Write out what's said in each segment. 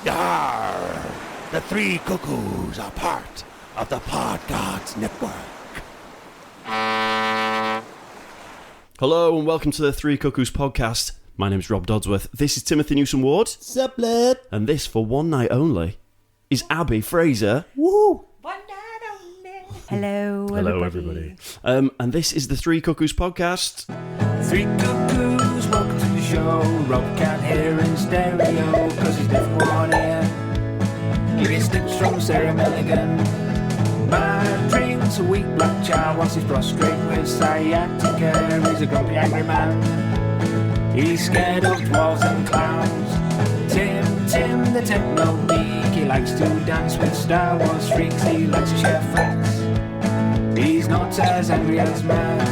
Yarr! The Three Cuckoos are part of the Pod Gods Network. Hello and welcome to the Three Cuckoos podcast. My name's Rob Dodsworth. This is Timothy Newsom-Ward. Sup, lad? And this, for one night only, is Abby Fraser. Woo! One night only. Hello, Hello, everybody. And this is the Three Cuckoos podcast. Three cuckoos, welcome to the show. Rob can't hear in stereo, cause he's deaf in one ear. Giving snips from Sarah Milligan. Man drinks a weak black chow whilst he's prostrate with sciatica. He's a grumpy angry man. He's scared of dwarves and clowns. Tim the techno geek. He likes to dance with Star Wars freaks. He likes to share facts. He's not as angry as Mac,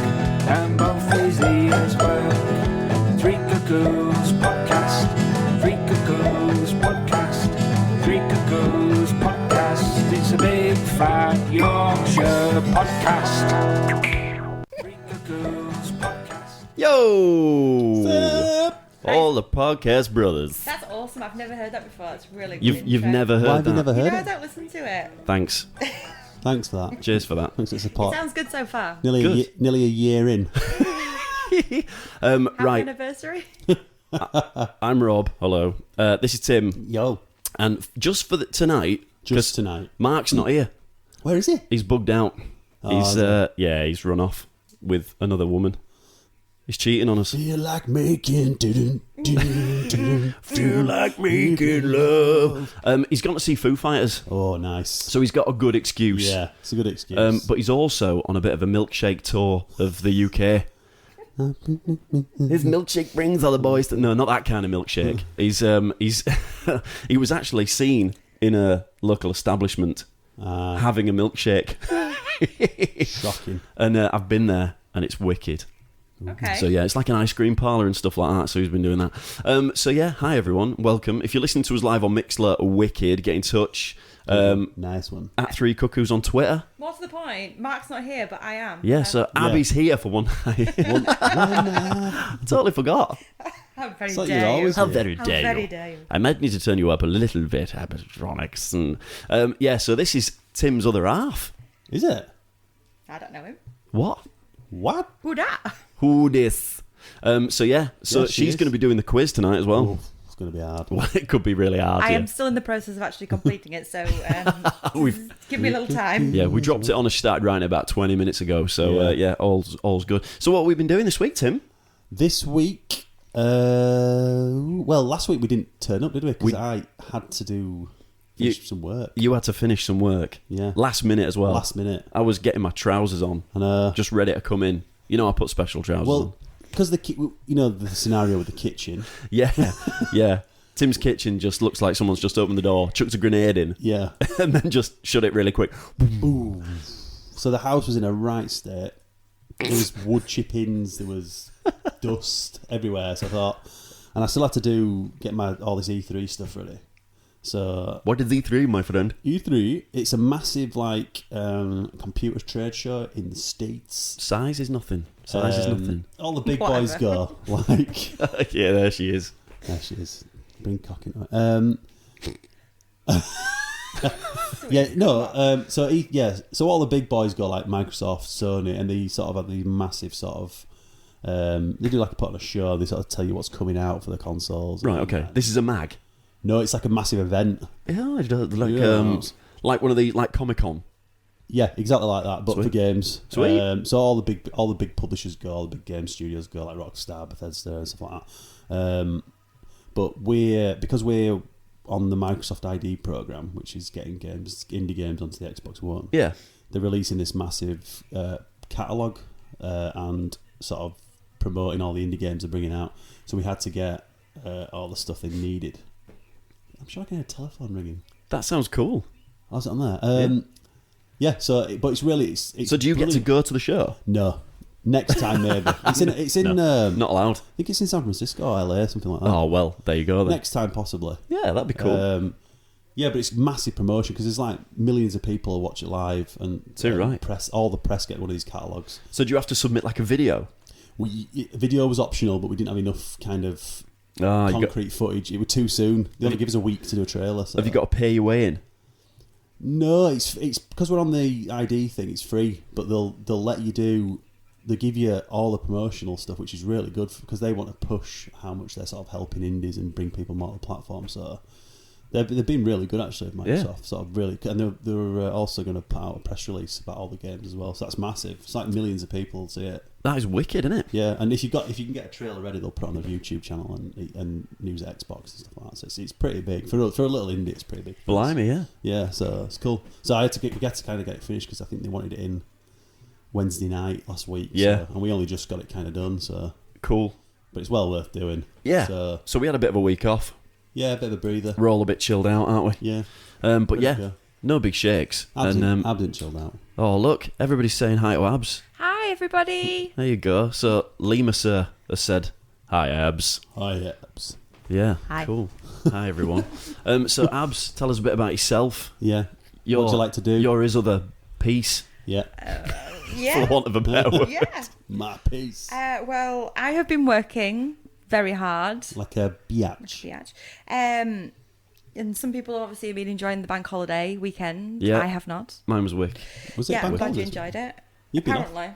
and both his ears work. Three Cuckoos podcast. Three Cuckoos podcast. Three Cuckoos podcast. It's a big fat Yorkshire podcast. Three Cuckoos podcast. Yo! Sup? All the podcast brothers. That's awesome. I've never heard that before. It's really good. You've never heard Why have that? you never heard I it? don't listen to it. Thanks. Thanks for that. Cheers for that. Thanks for the It support. sounds good so far. Nearly a year in. Happy Right, anniversary. I'm Rob. Hello. This is Tim. Yo. And just for tonight, 'cause Just tonight. Mark's not here. Where is he? He's bugged out. Oh, He's is he's run off with another woman. He's cheating on us. Feel like making Feel like making love. He's gone to see Foo Fighters, Oh, nice. so he's got a good excuse. Yeah, it's a good excuse. But he's also on a bit of a milkshake tour of the UK. His milkshake brings all the boys to... No, not that kind of milkshake. He's he was actually seen in a local establishment having a milkshake. Shocking. And I've been there, and it's wicked. Okay. So yeah, it's like an ice cream parlour and stuff like that. So he's been doing that. So yeah, hi everyone, welcome. If you're listening to us live on Mixlr, wicked, get in touch. Nice one. At Three Cuckoos on Twitter. What's the point? Mark's not here, but I am. Yeah, so Abby's here for one night. I totally forgot. How very It's like dare you're you. always How here. very How dare very you. dare you. I might need to turn you up a little bit, Abatronics. And yeah, so this is Tim's other half. Is it? I don't know him. What? What? Who that? Who this? So yeah, so Yeah, she she's is. going to be doing the quiz tonight as well. Oh, it's going to be hard. Well, it could be really hard. I yeah. am still in the process of actually completing it, so We've- give me a little time. Yeah, we dropped it on. I started writing it about 20 minutes ago. So yeah, all's good. So what have we been doing this week, Tim? This week, well, last week we didn't turn up, did we? Because I had to finish some work. You had to finish some work. Yeah. Last minute as well. Last minute. I was getting my trousers on, And, just ready to come in. You know, I put special trousers on. well, because the scenario with the kitchen. Yeah, yeah. Tim's kitchen just looks like someone's just opened the door, chucked a grenade in, Yeah. and then just shut it really quick. Boom. So the house was in a right state. There was wood chippings, there was dust everywhere. So I thought, and I still had to get all this E3 stuff ready. So What is E3, my friend? E3, it's a massive computer trade show in the States. Size is nothing. Size is nothing. All the big boys go like. Yeah, there she is. There she is. Bring cock into it. Yeah, no. So all the big boys go like Microsoft, Sony, and they sort of have these massive sort of. They do like a put on a show. They sort of tell you what's coming out for the consoles. Right, okay. This is a mag. No, it's like a massive event. Yeah, Yeah. like one of the like Comic-Con. Yeah, exactly like that, but Sweet. for games. Sweet. So all the big publishers go, all the big game studios go, like Rockstar, Bethesda, and stuff like that. But because we're on the Microsoft ID program, which is getting indie games onto the Xbox One. Yeah. They're releasing this massive catalogue and sort of promoting all the indie games they're bringing out. So we had to get all the stuff they needed. I'm sure I can hear a telephone ringing. That sounds cool. I was on there. Yeah. So, but it's really. It's So do you get to go to the show? No. Next time maybe. It's in. Not allowed. I think it's in San Francisco or LA, something like that. Oh well, there you go then. Next time possibly. Yeah, that'd be cool. Yeah, but it's massive promotion because there's like millions of people who watch it live and Too right. all the press get one of these catalogues. So do you have to submit like a video? Video was optional, but we didn't have enough kind of Ah, concrete footage. It was too soon. They only give us a week to do a trailer. So. Have you got to pay your way in? No, it's because we're on the ID thing. It's free, but they'll let you do. They give you all the promotional stuff, which is really good because they want to push how much they're sort of helping indies and bring people more to the platform. So they've been really good actually, Microsoft. Sort of really, and they're also going to put out a press release about all the games as well. So that's massive. It's like millions of people see it. That is wicked, isn't it? Yeah, and if you can get a trailer ready, they'll put it on their YouTube channel and news at Xbox and stuff like that. So it's pretty big for a little indie. It's pretty big. Blimey, yeah. Yeah, so it's cool. So we had to kind of get it finished because I think they wanted it in Wednesday night last week. Yeah, and we only just got it kind of done. So cool. But it's well worth doing. Yeah. So we had a bit of a week off. Yeah, a bit of a breather. We're all a bit chilled out, aren't we? Yeah. But yeah, no big shakes. Abs didn't chill out. Oh look, everybody's saying hi to Abs. Hi, everybody. There you go. So Lima Sir has said hi, Abs. Hi, Abs. Yeah. Hi. Cool. Hi everyone. So Abs, tell us a bit about yourself. Yeah. What would you like to do? You're his other piece. Yeah. Yeah. For want of a better word. Yeah. My piece. Well, I have been working very hard. Like a biatch. And some people obviously have been enjoying the bank holiday weekend. Yeah. I have not. Mine was wick. Was it Yeah, I'm bank glad you holiday? enjoyed it. You've been off. Apparently.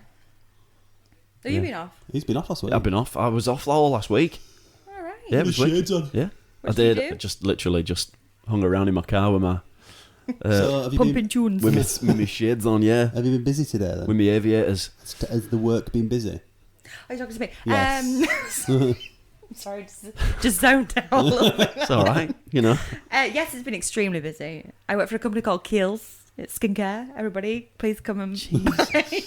Have you been off? He's been off last week. I've been off. I was off all last week. All right. Yeah, it was wicked. shades on. Yeah. What I did did. you do? I just literally just hung around in my car with my So have you Pumping been tunes. with my shades on, yeah. have you been busy today then? With my aviators. Has the work been busy? Are you talking to me? Yes. Sorry, just zoned out a little bit. It's all right, you know. Yes, it's been extremely busy. I work for a company called Kiehl's. It's skincare. Everybody, please come and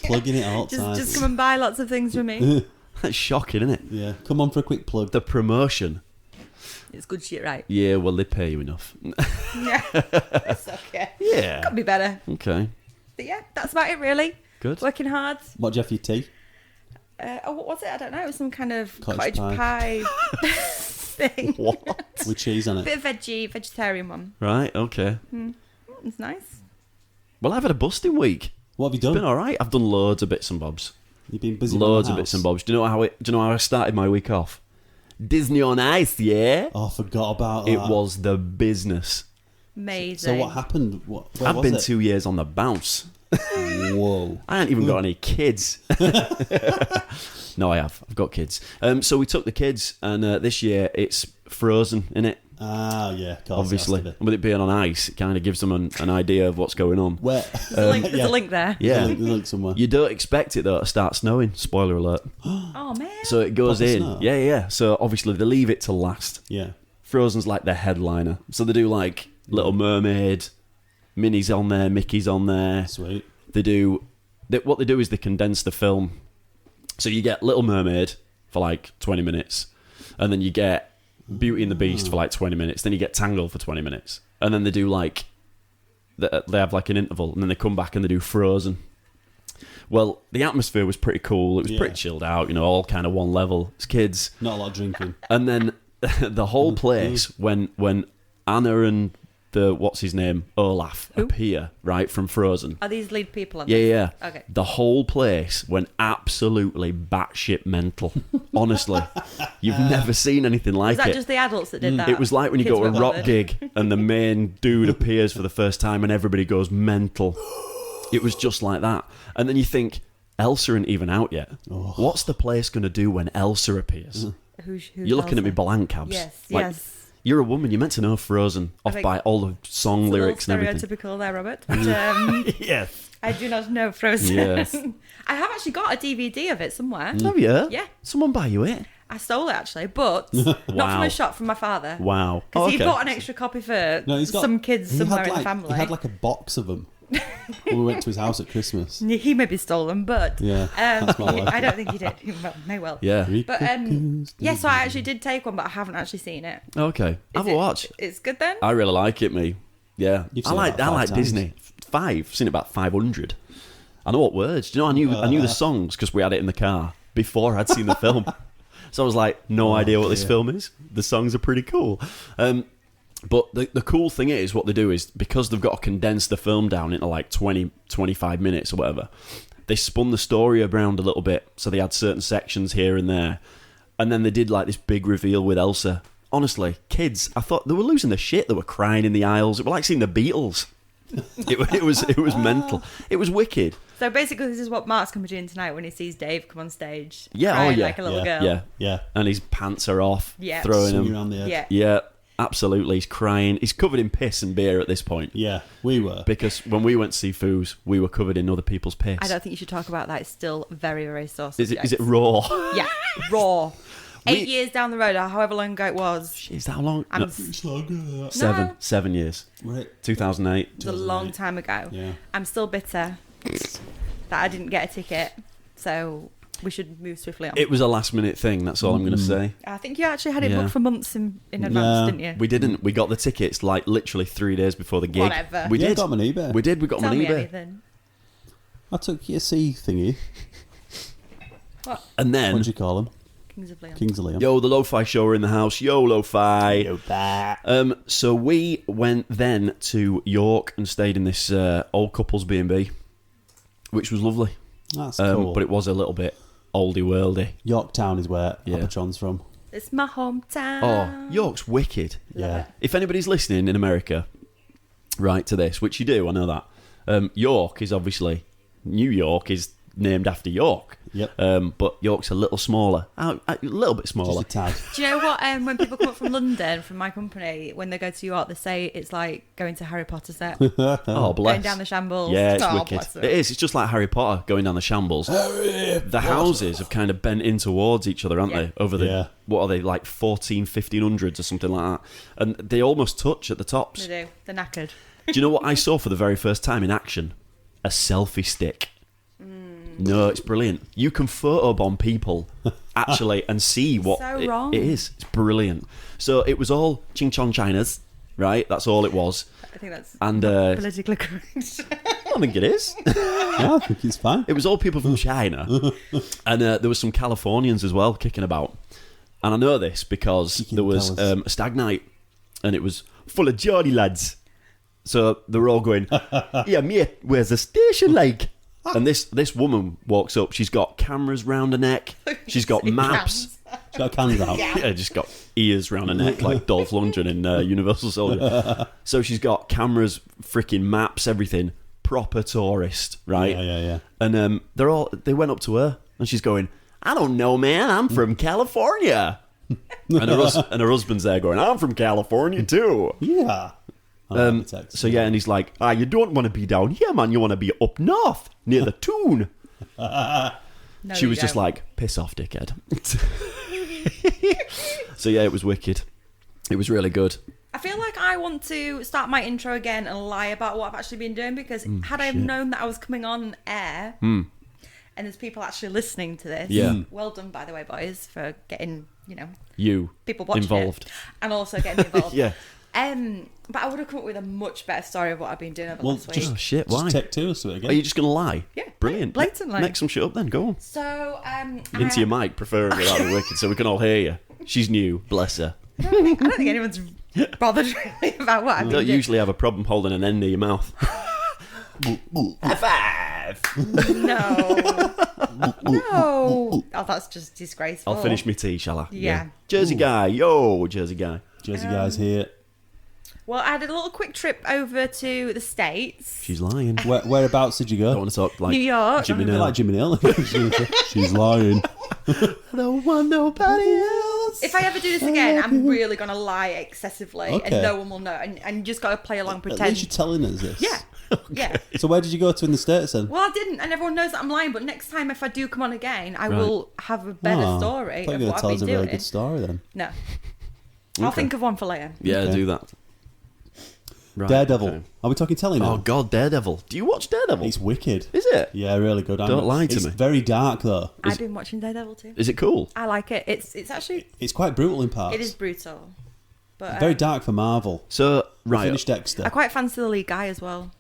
Plugging it all the time. just come and buy lots of things from me. That's shocking, isn't it? Yeah. Come on for a quick plug. The promotion. It's good shit, right? Yeah, well, they pay you enough. Yeah, it's okay. Yeah. Could be better. Okay. But yeah, that's about it, really. Good. Working hard. What do you have for your tea? What was it? I don't know. It was some kind of Cottage cottage pie thing. What? With cheese on it. Bit of vegetarian one. Right, okay. It's nice. Well, I've had a busting week. What have you It's done? been all right. I've done loads of bits and bobs. You've been busy. Loads around of the bits and house? bobs. Do you know how I started my week off? Disney on Ice, yeah? Oh, I forgot about that. It was the business. Amazing. So what happened? Where I've was been it? 2 years on the bounce. Whoa. I ain't even got any kids. No, I have. I've got kids. So we took the kids, and this year it's frozen, innit? Ah, yeah. Of course, Obviously. it has to And with it being on ice, it kind of gives them an idea of what's going on. be. Where? There's a link there. Yeah. There's a link somewhere. You don't expect it, though, to start snowing. Spoiler alert. Oh man. So it goes Proper in. snow? Yeah. So obviously they leave it to last. Yeah. Frozen's like their headliner. So they do like Little Mermaid, Minnie's on there, Mickey's on there. Sweet. What they do is they condense the film. So you get Little Mermaid for like 20 minutes, and then you get Beauty and the Beast for like 20 minutes, then you get Tangled for 20 minutes, and then they do like they have like an interval, and then they come back and they do Frozen. Well, the atmosphere was pretty cool. It was pretty chilled out, you know, all kind of one level. It's kids. Not a lot of drinking. And then the whole place, when Anna and the what's his name Olaf Who? appear, right, from Frozen. Are these lead people on Yeah, this? yeah. Okay. The whole place went absolutely batshit mental. Honestly, you've never seen anything like Is that it. just the adults that did that? It was like when you Kids go to a weren't rock bothered. gig and the main dude appears for the first time and everybody goes mental. It was just like that. And then you think, Elsa ain't even out yet. What's the place going to do when Elsa appears? Who's You're looking at me Elsa? blank, Cabs. Yes, Like, yes. You're a woman. You're meant to know Frozen off think by all the song It's lyrics a and little everything. stereotypical there, Robert. But Yes. I do not know Frozen. Yes. I have actually got a DVD of it somewhere. Have you? Yeah. Someone buy you it? I stole it actually, but not from Wow. a shop, from my father. Wow. Because Oh, he okay. bought an extra copy for No, he's got some kids he somewhere had, in like, the family. He had like a box of them when we went to his house at Christmas. He maybe stole them, but Yeah, that's more like I don't think he did. He may well. Yeah. But yeah, so I actually did take one, but I haven't actually seen it. Okay. Have a watch. It's good then. I really like it, me. Yeah. You've I seen it like about 5 times. Disney. 5. I've seen it about 500. I know what words. Do you know, I knew the songs because we had it in the car before I'd seen the film. So I was like, no idea what this film is. The songs are pretty cool. But the cool thing is, what they do is, because they've got to condense the film down into like 20, 25 minutes or whatever, they spun the story around a little bit. So they had certain sections here and there. And then they did like this big reveal with Elsa. Honestly, kids, I thought they were losing their shit. They were crying in the aisles. It was like seeing the Beatles. It was mental. It was wicked. So basically, this is what Mark's going to be doing tonight when he sees Dave come on stage. Yeah, crying yeah. like a little Yeah, girl. Yeah. And his pants are off. Yeah. Throwing Swinging him. around the edge. Yeah. Yeah, absolutely. He's crying. He's covered in piss and beer at this point. Yeah, we were. Because when we went to see Foos, we were covered in other people's piss. I don't think you should talk about that. It's still very, very sore Is subject. it raw? Yeah, raw. We- 8 years down the road, or however long ago it was. Is that how long? I'm No, It's not good. seven. 7 years. Right. 2008. It was a long time ago. Yeah. I'm still bitter that I didn't get a ticket, so we should move swiftly on. It was a last minute thing, that's all I'm going to say. I think you actually had it Yeah. booked for months in advance, Yeah. didn't you? We didn't. We got the tickets like literally 3 days before the gig. Whatever. We Yeah, did. got them on eBay. We did. We got Tell them on me eBay. anything. I took your C thingy. What? And What then, do you call them? Kings of Leon. Kings of Leon. yo, the Lo-Fi show are in the house. Yo, Lo-Fi. Yo, that. So we went then to York and stayed in this old couple's B&B, which was lovely. That's cool. But it was a little bit oldie worldy. Yorktown is where Yeah. Abatron's from. It's my hometown. Oh, York's wicked. Yeah. If anybody's listening in America, right, to this, which you do, I know that, York is obviously, New York is named after York. Yep. But York's a little smaller, a little bit Just smaller. a tad. Do you know what? When people come up from London, from my company, when they go to York, they say it's like going to Harry Potter set, Oh, bless. going down the shambles. Yeah, it's Oh, wicked. bless them. It is. It's just like Harry Potter going down the shambles. The houses have kind of bent in towards each other, haven't Yeah. they? Over the, Yeah. what are they, like 1500s or something like that? And they almost touch at the tops. They do. They're knackered. Do you know what I saw for the very first time in action? A selfie stick. No, it's brilliant. You can photobomb people, actually, and see what So it- wrong. it is. It's brilliant. So it was all Ching Chong Chinas, right? That's all it was. I think that's And politically correct. I don't think it is. Yeah, I think it's fine. It was all people from China. And there was some Californians as well kicking about. And I know this because You can there was tell us. a stag night, and it was full of Geordie lads. So they were all going, yeah, mate, where's the station like? And this woman walks up. She's got cameras round her neck. She's got maps. She's got cans out. Yeah, just got ears round her neck like Dolph Lundgren in Universal Soldier. So she's got cameras, freaking maps, everything. Proper tourist, right? Yeah. And they went up to her, and she's going, I don't know, man. I'm from California. and her husband's there going, I'm from California too. Yeah. I like the text. So yeah, and he's like, you don't want to be down here, man. You want to be up north near the Toon. No, She you was just don't. like, piss off, dickhead. So yeah, it was wicked. It was really good. I feel like I want to start my intro again and lie about what I've actually been doing, because had I have shit. known that I was coming on air and there's people actually listening to this, Yeah. well done, by the way, boys, for getting, You people watching involved. it and also getting involved. Yeah. But I would have come up with a much better story of what I've been doing over the Well, last week. just, Oh, shit, just why? take two us to it again. Are you just going to lie? Yeah, Brilliant. blatantly. Make some shit up then. Go on. So, Into your mic, preferably out of the wicked, so we can all hear you. She's new. Bless her. I don't think anyone's bothered really about what I've You been don't doing. usually have a problem holding an end of your mouth. High five. No. No. Oh, that's just disgraceful. I'll finish my tea, shall I? Yeah. Jersey guy. Yo, Jersey guy. Jersey guys here. Well, I had a little quick trip over to the States. She's lying. Whereabouts did you I don't go? want to talk like New York. Jimmy I Nail. like Jimmy Nail. She's lying. I don't want nobody else. If I ever do this again, I'm really going to lie excessively Okay. and no one will know. And you just got to play along, At pretend. least you're telling us this. Yeah. Yeah. So where did you go to in the States then? Well, I didn't, and everyone knows that I'm lying. But next time, if I do come on again, I will have a better Oh, story I thought of you were going what to tell I've us been a really doing. good story then. No, I'll think of one for later. Yeah, Okay. do that. Right, Daredevil. okay. Are we talking telly now? Oh God, Daredevil. Do you watch Daredevil? It's wicked. Is it? Yeah, really good. Don't lie to it's me. very dark though. I've been watching Daredevil too. Is it cool? I like it. It's actually It's quite brutal in parts. it is brutal, but Very dark for Marvel. So right, Finished Dexter. I quite fancy the lead guy as well.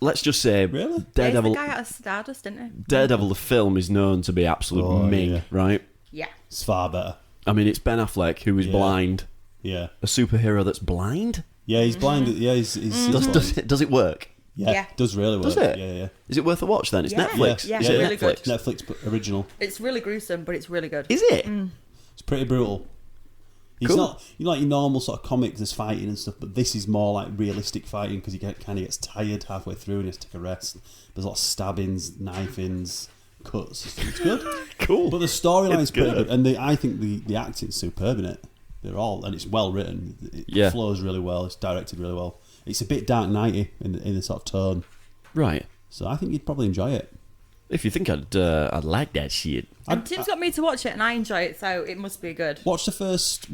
let's just say Really? He's Daredevil. the guy out of Stardust, isn't he? Daredevil, the film, is known to be absolute Oh, ming, yeah. right? Yeah. It's far better. I mean, it's Ben Affleck who is Yeah. blind, Yeah. a superhero that's blind. Yeah, he's blind. Yeah, he's Does it work? yeah, Yeah. does really work. Does it? Yeah. Is it worth a watch then? It's Yeah. Netflix. Yeah, Is it really Netflix? good. Netflix original. It's really gruesome, but it's really good. Is it? It's pretty brutal. It's Cool. not like your normal sort of comics, there's fighting and stuff, but this is more like realistic fighting because he kind of gets tired halfway through and he has to take a rest. There's a lot of stabbings, knifings, cuts. It's good. Cool. But the storyline's It's pretty good. good, and I think the acting's superb in it. And it's well written. It flows really well. It's directed really well. It's a bit Dark Knighty in the sort of tone. Right. So I think you'd probably enjoy it. If you think I'd like that shit. And Tim's got me to watch it, and I enjoy it, so it must be good. Watch the first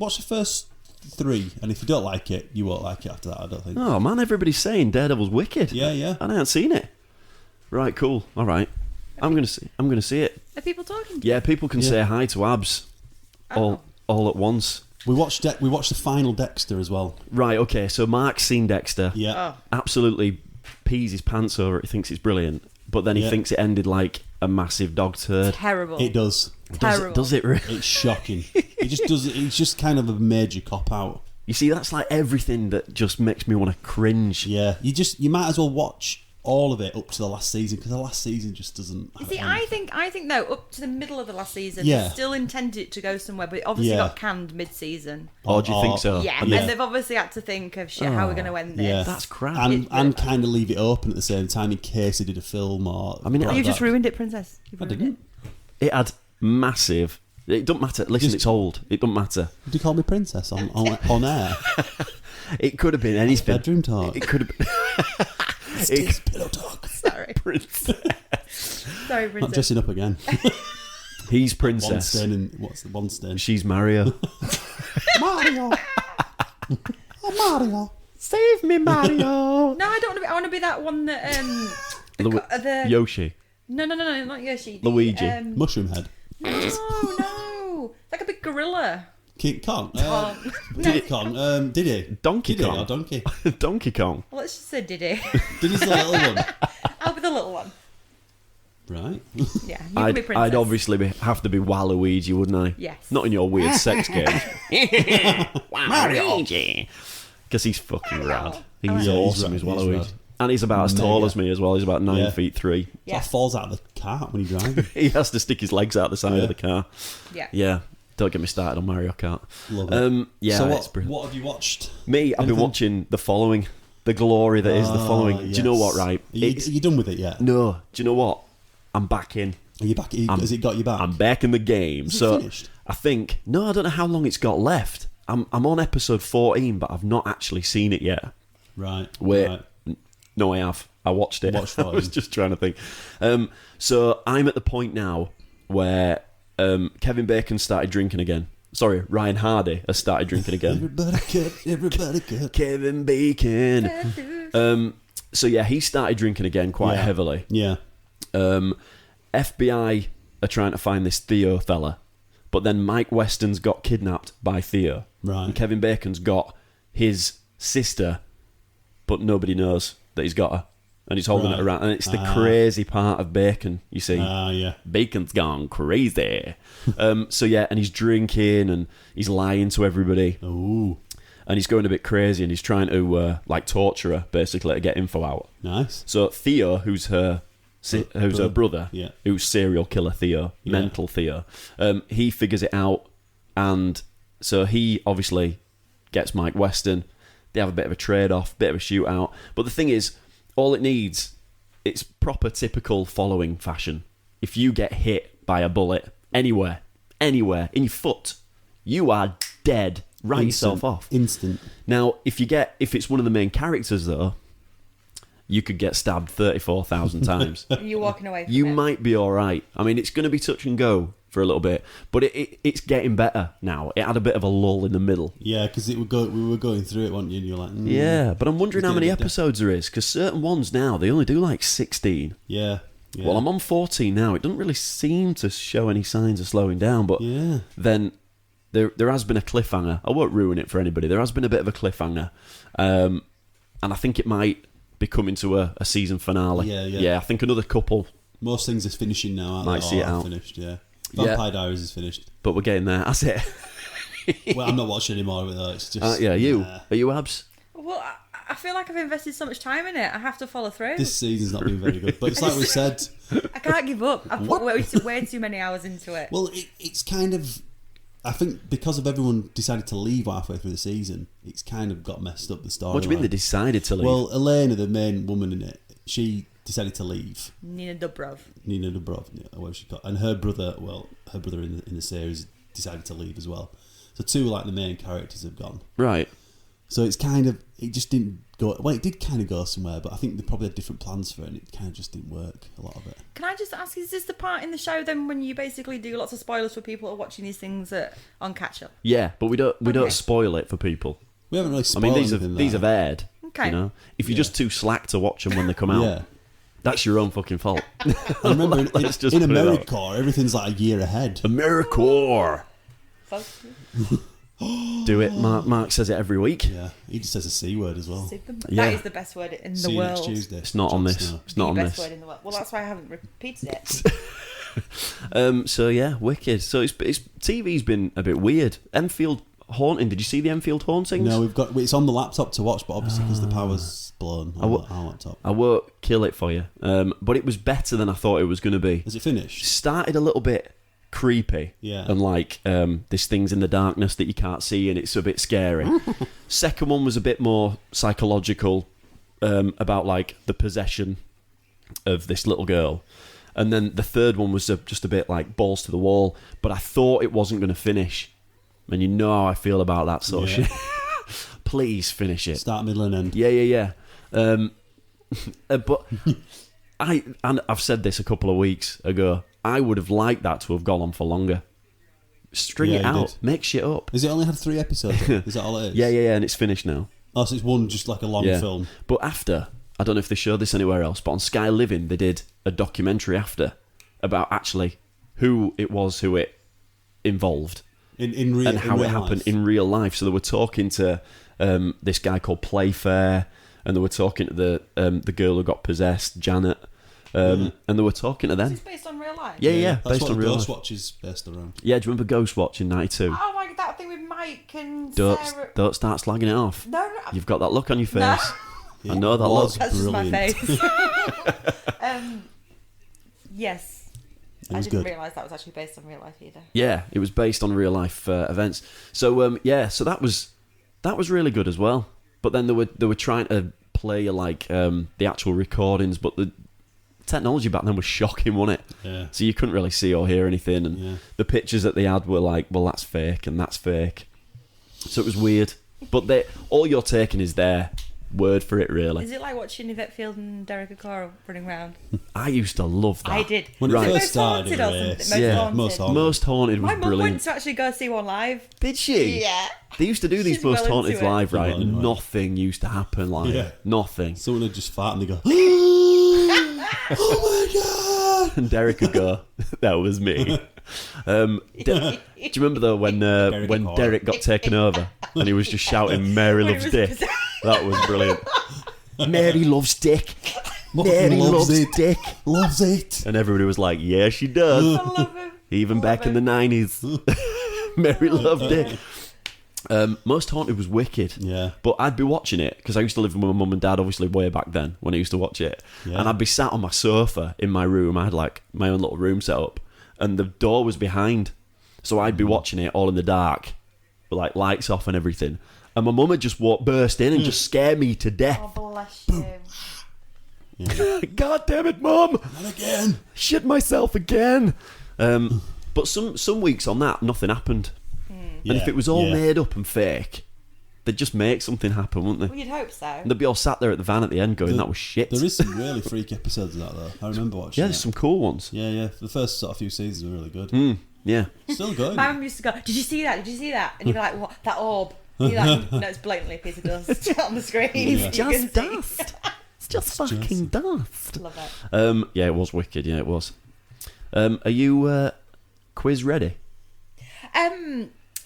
3, and if you don't like it, you won't like it after that. I don't think. Oh man, everybody's saying Daredevil's wicked. Yeah. And I haven't seen it. Right, cool. All right. I'm gonna see it. Are people talking? Yeah, people can say hi to Abs all at once. We watched the final Dexter as well. Right, okay, so Mark's seen Dexter. Yeah. Absolutely pees his pants over it. He thinks it's brilliant. But then he thinks it ended like a massive dog turd. Terrible. It does. Terrible. Does it really? It's shocking. It just does. It's just kind of a major cop out. You see, that's like everything that just makes me want to cringe. Yeah. You might as well watch all of it up to the last season because the last season just doesn't. You see, I think though up to the middle of the last season, Yeah. they still intended it to go somewhere, but it obviously got canned mid-season. Oh, do you think so? Yeah, Yeah. and they've obviously had to think of shit. How are we going to end this? Yeah. That's crap. And kind of leave it open at the same time in case they did a film or. I mean, You just ruined it, Princess. You've I ruined didn't. It had massive... It don't matter. Listen, it's old. It don't matter. Did you call me princess on air? It could have been anything. Bedroom talk. It could have been... It's pillow talk. it. Sorry, sorry, I'm Princess. dressing up again. He's One princess. stain and what's the one stain? She's Mario. Mario. Mario. Save me, Mario. No, I don't want to be. I want to be that one that the Yoshi. no, not Yoshi. Luigi. Mushroom head. No, like a big gorilla. King Kong. No. Kong. Diddy. Donkey Diddy Kong. or Donkey. Donkey Kong. Well, let's just say Diddy. Diddy's the little one. I'll be the little one. Right. Yeah, you can be princess. I'd obviously have to be Waluigi, wouldn't I? Yes. Not in your weird sex game. Waluigi. Because he's fucking rad. He's Yeah, he's awesome, rad, he's he's Waluigi. rad. And he's about as tall Mega. as me as well. He's about 9 Yeah. feet 3. It's like falls out of the cart when you're driving. He has to stick his legs out the side Yeah. of the car. Yeah. Yeah. Don't get me started on Mario Kart. Love it. Yeah, So it's brilliant. what have you watched? Me, I've been Anything? watching The Following. The glory that is The Following. Do you know what, right? Are you done with it yet? No. Do you know what? I'm back in. Are you back? Has it got you back? I'm back in the game. Is it So finished? I think I don't know how long it's got left. I'm on episode 14, but I've not actually seen it yet. Right. Wait, Right. no, I have. I watched it. Watched I was 14. just trying to think. So I'm at the point now where Kevin Bacon started drinking again. Sorry, Ryan Hardy has started drinking again. Everybody cut. Kevin Bacon. So yeah, he started drinking again quite Yeah. heavily. Yeah. FBI are trying to find this Theo fella, but then Mike Weston's got kidnapped by Theo. Right. And Kevin Bacon's got his sister, but nobody knows that he's got her. And he's holding Right. it around. And it's the crazy part of Bacon, you see. Yeah. Bacon's gone crazy. So yeah, and he's drinking and he's lying to everybody. Ooh. And he's going a bit crazy and he's trying to torture her, basically, to get info out. Nice. So Theo, who's her brother, Yeah. who's serial killer Theo, mental Theo, he figures it out, and so he obviously gets Mike Weston. They have a bit of a trade-off, bit of a shootout. But the thing is, all it needs, it's proper typical Following fashion. If you get hit by a bullet anywhere, in your foot, you are dead. Write yourself off. Instant. Now, if it's one of the main characters, though, you could get stabbed 34,000 times. You're walking away from You it. might be all right. I mean, it's going to be touch and go for a little bit, but it's getting better now. It had a bit of a lull in the middle. Yeah, because we were going through it, weren't you? And you're like, Yeah, but I'm wondering It's how many getting a bit episodes there is, because certain ones now, they only do like 16. Yeah. Well, I'm on 14 now. It doesn't really seem to show any signs of slowing down, but Yeah. then there has been a cliffhanger. I won't ruin it for anybody. There has been a bit of a cliffhanger, and I think it might be coming to a season finale. Yeah. I think another couple, Most things are finishing now, aren't Might they? see it Or are out. finished, yeah. Yeah. Vampire Diaries is finished. but we're getting there. That's it. Well, I'm not watching anymore with that. It's just... Yeah, you. nah. Are you Abs? Well, I feel like I've invested so much time in it. I have to follow through. This season's not been very good. But it's like we said... I can't give up. I've put way too many hours into it. Well, it's kind of... I think because of everyone decided to leave halfway through the season, it's kind of got messed up the story. What do you mean they decided to leave? Well, Elena, the main woman in it, she decided to leave. Nina Dobrov. Nina Dobrov, yeah, what she got, and her brother in the series decided to leave as well. So two like the main characters have gone. Right. So it's kind of, it just didn't go. Well, it did kind of go somewhere, but I think they probably had different plans for it, and it kind of just didn't work. A lot of it. Can I just ask, is this the part in the show then when you basically do lots of spoilers for people who are watching these things on catch up? Yeah, but we don't Okay. spoil it for people. We haven't really I spoiled mean, anything these there. have aired. Okay. You know, if you're just too slack to watch them when they come out, Yeah. that's your own fucking fault. I remember in Let's just in put it out. AmeriCorps, everything's like a year ahead. AmeriCorps. Folks, Do it. Mark says it every week. Yeah, he just says a C word as well. super. Yeah. That is the best word in the See you world. next Tuesday. It's not on Jon this. Snow. It's not the on best this. word in the world. Well, that's why I haven't repeated it. So yeah, wicked. So it's TV's been a bit weird. Enfield Haunting. Did you see the Enfield Hauntings? No, it's on the laptop to watch, but obviously because the power's blown on our laptop. I won't kill it for you. But it was better than I thought it was going to be. Is it finished? Started a little bit creepy, Yeah. and like there's things in the darkness that you can't see, and it's a bit scary. Second one was a bit more psychological, about like the possession of this little girl, and then the third one was just a bit like balls to the wall. But I thought it wasn't going to finish, and you know how I feel about that sort of Yeah. shit. Please finish it. Start, middle, and end. Yeah. But I've said this a couple of weeks ago. I would have liked that to have gone on for longer. String Yeah, it you out. did. Make shit up. Has it only had 3 episodes? Is that all it is? Yeah, and it's finished now. Oh, so it's one just like a long Yeah. film. But after, I don't know if they showed this anywhere else, but on Sky Living they did a documentary after about actually who it was who it involved In real and how it happened in real life. So they were talking to this guy called Playfair, and they were talking to the girl who got possessed, Janet, and they were talking to them. Is this based on real life? Yeah, That's based what on real life. Ghostwatch is based around. Yeah, do you remember Ghostwatch in '92? Oh my god, that thing with Mike and Don't Sarah. start slagging it off. No, You've got that look on your face. No. I know that look. That's just my Brilliant. face. Yes. It I was didn't good. realise that was actually based on real life either. Yeah, it was based on real life events. So so that was really good as well. But then they were trying to play like the actual recordings, but the technology back then was shocking, wasn't it? Yeah. So you couldn't really see or hear anything, and Yeah. the pictures that they had were like, well, that's fake and that's fake. So it was weird. But all you're taking is their word for it, really. Is it like watching Yvette Field and Derek O'Cora running around? I used to love that. I did. When Right. it Was first Most started, Haunted or it something? was- Most Yeah. Haunted. Most Haunted. Most Haunted My was mum brilliant. went to actually go see one live. Did she? Yeah. They used to do these She's Most well Haunted into it. live, right? Well And into it. nothing used to happen live. Yeah. Nothing. Someone would just fart and they go, Oh my god! And Derek would go, "That was me." Do you remember though when O'Cora. Derek got taken over and he was just shouting, "Mary When he loves was dick"? possessed. That was brilliant. Mary loves dick. Mary Mary loves loves it. dick. loves it. And everybody was like, "Yeah, she does." I love him. Even I back love in the him. '90s, Mary loved it. Most Haunted was wicked. Yeah. But I'd be watching it because I used to live with my mum and dad, obviously way back then when I used to watch it. Yeah. And I'd be sat on my sofa in my room. I had like my own little room set up, and the door was behind, so I'd be watching it all in the dark, with like lights off and everything. And my mum would just burst in and just scare me to death. Oh, bless you. God damn it, Mum! And again. Shit myself again. But some weeks on that, nothing happened. And if it was all made up and fake, they'd just make something happen, wouldn't they? Well, you'd hope so. And they'd be all sat there at the van at the end going, that was shit. There is some really freak episodes of that though. I remember watching. Yeah, there's some cool ones. Yeah. The first sort of few seasons were really good. Yeah. Still going. My mum used to go, "Did you see that? Did you see that?" And you'd be like, "What? That orb?" And you're like, "No, it's blatantly a piece of dust on the screen." It's You can Just see. dust. It's just fucking dust. Love it. Yeah, it was wicked. Yeah, it was. Are you quiz ready?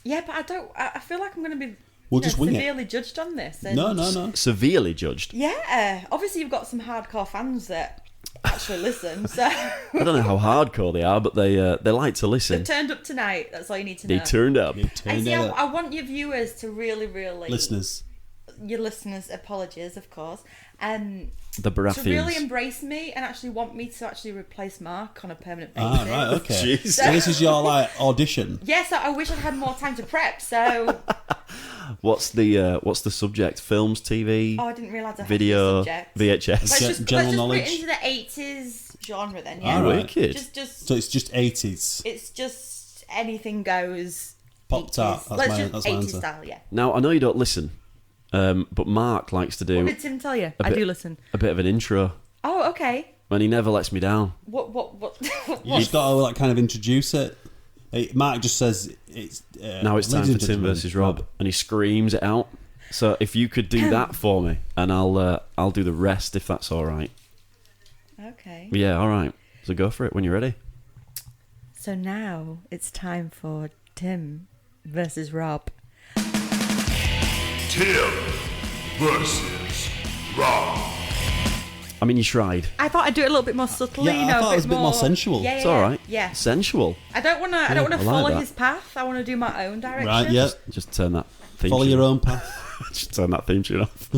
Yeah, but I don't. I feel like I'm going to be We'll just wing it. severely judged on this. And No. Severely judged. Yeah, obviously you've got some hardcore fans that actually listen. So I don't know how hardcore they are, but they like to listen. they've turned up tonight. That's all you need to know. They turned up. You I turned see. out. I want your viewers to really, really Listeners. your listeners apologies, of course, The Baratheons. to really embrace me and actually want me to actually replace Mark on a permanent basis. Ah, right, okay. Jeez. So this is your like audition. Yes, I wish I'd had more time to prep. So, What's the subject? Films, TV, I didn't realise I had video, the subject. VHS. Let's just General put knowledge. it into the 80s genre then. Yeah, All right. Wicked. just So it's just 80s. it's just anything goes. Pop 80s. tart. That's Let's my- just that's my 80s answer. style. Yeah. Now I know you don't listen, but Mark likes to What do did Tim tell you? I bit- do listen. a bit of an intro, Oh, okay. and he never lets me down. What? You just got to like kind of introduce it. Mark just says it's. Now it's time ladies for and Tim gentlemen, versus Rob, and he screams it out. So if you could do that for me, and I'll do the rest if that's all right. Okay. Yeah, all right. So go for it when you're ready. So now it's time for Tim versus Rob. Tim versus Rob. I mean, you tried. I thought I'd do it a little bit more subtly. Yeah, you know, I thought it was a bit more sensual. Yeah, It's all right. Yeah. Sensual. I don't want to. I don't want I to like follow that. his path. I want to do my own direction. Right, yeah. Just turn that theme Follow tune. your own path. Just turn that theme tune off.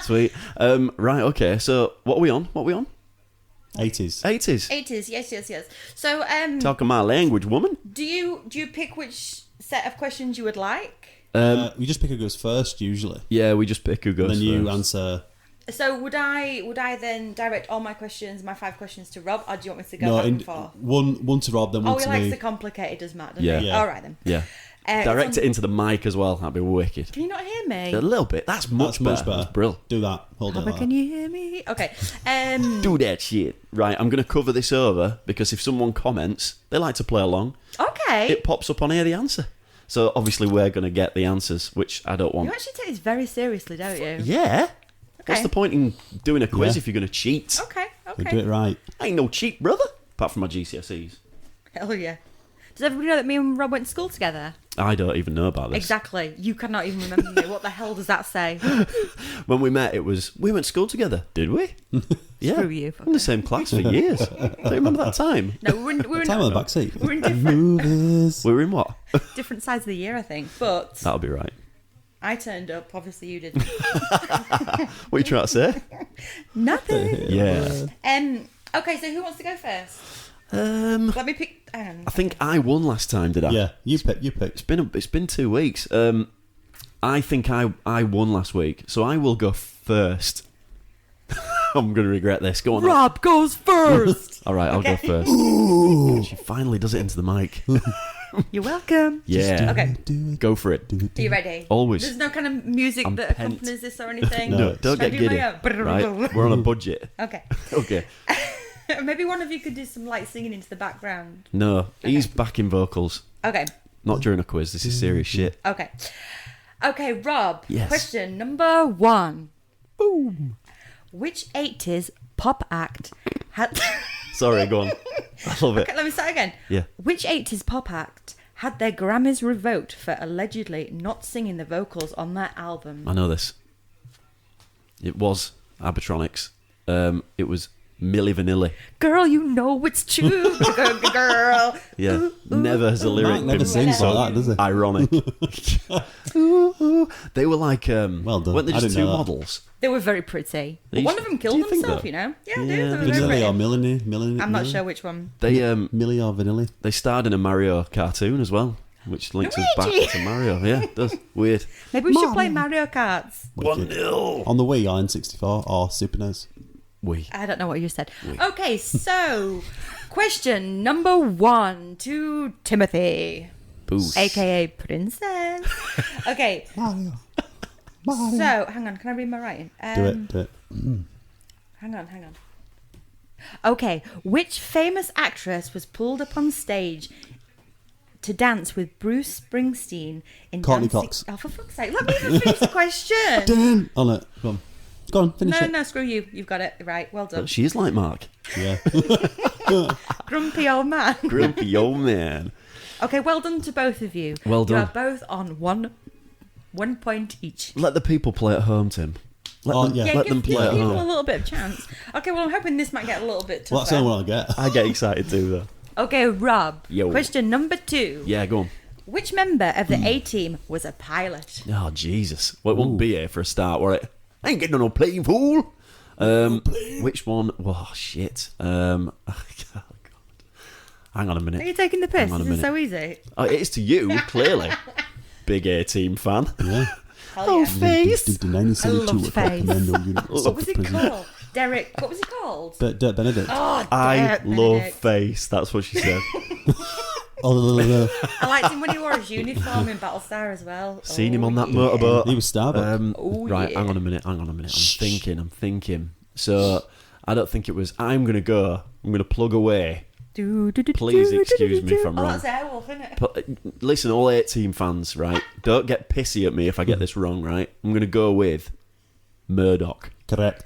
Sweet. Right. Okay. So what are we on? 80s. 80s. 80s. Yes. So, Talking my language, woman. do you pick which set of questions you would like? We just pick who goes first usually. Yeah, we just pick who goes And then you first. answer. So would I then direct all my questions, my 5 questions to Rob, or do you want me to go No, back and forth? one to Rob, then Oh, one he to likes me. the complicated, does Matt? Doesn't Yeah. he? Yeah. All right then. Yeah. Direct it's it into the mic as well. That'd be wicked. Can you not hear me? A little bit. That's much That's better. much better. That's brilliant. Do that. Hold it. But Like can that. you hear me? Okay. Do that shit. Right, I'm going to cover this over because if someone comments, they like to play along. Okay. It pops up on here, the answer. So obviously we're going to get the answers, which I don't You want. actually take this very seriously, don't you? Yeah. What's Okay. the point in doing a quiz Yeah. if you're going to cheat? Okay. We do Okay. it right. I ain't no cheat, brother. Apart from my GCSEs. Hell yeah. Does everybody know that me and Rob went to school together? I don't even know about this. Exactly. You cannot even remember me. What the hell does that say? When we met, we went to school together, did we? Yeah. Screw you. In the same class for years. Don't you remember that time? No, we're in Time on the back seat. we're in different Movies. We were in what? different sides of the year, I think. But That'll be right. I turned up. Obviously, you didn't. What are you trying to say? Nothing. Yeah. Okay, so who wants to go first? Let me pick. Hang on. I think I won last time, did I? Yeah, you pick. You pick. It's been 2 weeks. I think I won last week, so I will go first. I'm going to regret this. Go on. Rob goes first. All right, I'll go Okay. first. She finally does it into the mic. You're welcome. Yeah. Okay. Go for it. Are you ready? Always. There's no kind of music I'm that pent. accompanies this or anything. No, don't Should I get do giddy. my own? Right? We're on a budget. Okay. Okay. Maybe one of you could do some light singing into the background. No, he's backing vocals. Okay. Not during a quiz. This is serious shit. Okay. Okay, Rob. Yes. Question number 1. Boom. Which 80s pop act had... Sorry, go on. I love it. Okay, let me start again. Yeah. Which 80s pop act had their Grammys revoked for allegedly not singing the vocals on their album? I know this. It was Abatronics. It was Milli Vanilli. Girl, you know it's true. Girl. Yeah. Ooh, Never has a lyric Mark never been sings so like that, does he? ironic. Ooh, ooh. They were like, Well done. weren't they I just didn't two know that. models? They were very pretty. But These- one of them do killed you think himself, that? you know? Yeah, Yeah, dude. They were very Vanilli pretty. or Millie? I'm not sure which one. They Millie or Vanilli? they starred in a Mario cartoon as well, which links us Luigi! back to Mario. Yeah, it does. Weird. Maybe we should play Mario Karts. 1-0. On the Wii or N64 or Super NES? We. I don't know what you said. Okay, so question number 1 to Timothy, Boost. aka Princess. Okay, Mario. so hang on, can I read my writing? Do it. Hang on. Okay, which famous actress was pulled up on stage to dance with Bruce Springsteen in Courtney Dancing... Cox. Oh, for fuck's sake, let me even finish the question. Dun, on it. Go on, finish No, it. no, screw you. You've got it. Right, well done. She is like Mark. Yeah. Grumpy old man. Grumpy old man. Okay, well done to both of you. Well You done. are both on one point each. Let the people play at home, Tim. Let Oh, them, yeah. Yeah, let give them play at people a home. little bit of chance. Okay, well, I'm hoping this might get a little bit tougher. Well, that's the only one I get. I get excited too, though. Okay, Rob. Yo. Question number 2. Yeah, go on. Which member of the A-team was a pilot? Oh, Jesus. Well, it wouldn't be here for a start, were it? I ain't getting on no plane, fool. Which one? Oh, shit. Oh, God. Hang on a minute. Are you taking the piss? Hang on a This is minute. so easy. Oh, it is to you, clearly. Big A-team fan. Yeah. Hell yeah. Face. I loved Face. What was he called? Derek. What was he called? Dirk Benedict. Oh, I Derek love Benedict. Face. That's what she said. I liked him when he wore his uniform in Battlestar as well. Seen him on that yeah. motorboat. He was Starbuck. Right, yeah. hang on a minute. I'm thinking. So, I don't think it was. I'm going to plug away. Please excuse me if I'm Oh, wrong. that's Airwolf, isn't it? But, listen, all 18 fans, right? Don't get pissy at me if I get this wrong, right? I'm going to go with Murdoch. Correct.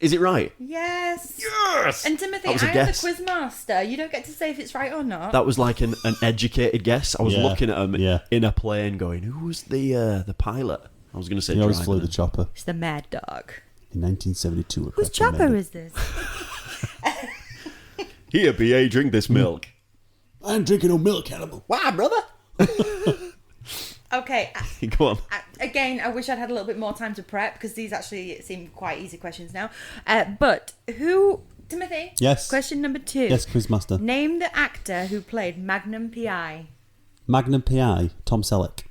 Is it right? Yes. Yes! And Timothy, That was a I am the guess. quiz master. You don't get to say if it's right or not. That was like an educated guess. I was Yeah, looking at him yeah. in a plane going, who was the pilot? I was going to say He always driver. flew the chopper It's the Mad Dog. in 1972. Whose chopper is this? Here, BA, drink this milk. I'm drinking no milk, animal. Wow, brother. Okay. Go on. Again, I wish I'd had a little bit more time to prep because these actually seem quite easy questions now. But who, Timothy? Yes. Question number 2. Yes, Quizmaster. Name the actor who played Magnum PI. Magnum PI, Tom Selleck.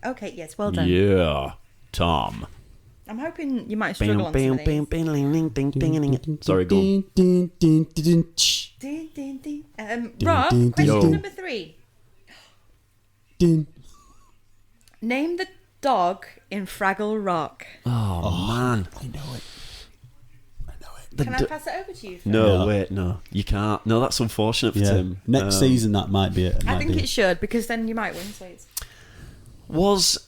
Okay, yes, well done. Yeah, Tom. I'm hoping you might struggle on some of these. Sorry, go on. Ding, ding, ding. Rob, ding, question ding. number 3. Ding. Name the dog in Fraggle Rock. Oh, man. I know it. Can I pass it over to you? Phil? No, No. wait, no. You can't. No, that's unfortunate for Yeah. Tim. Next season, that might be it. I think it should because then you might win, sweets. Was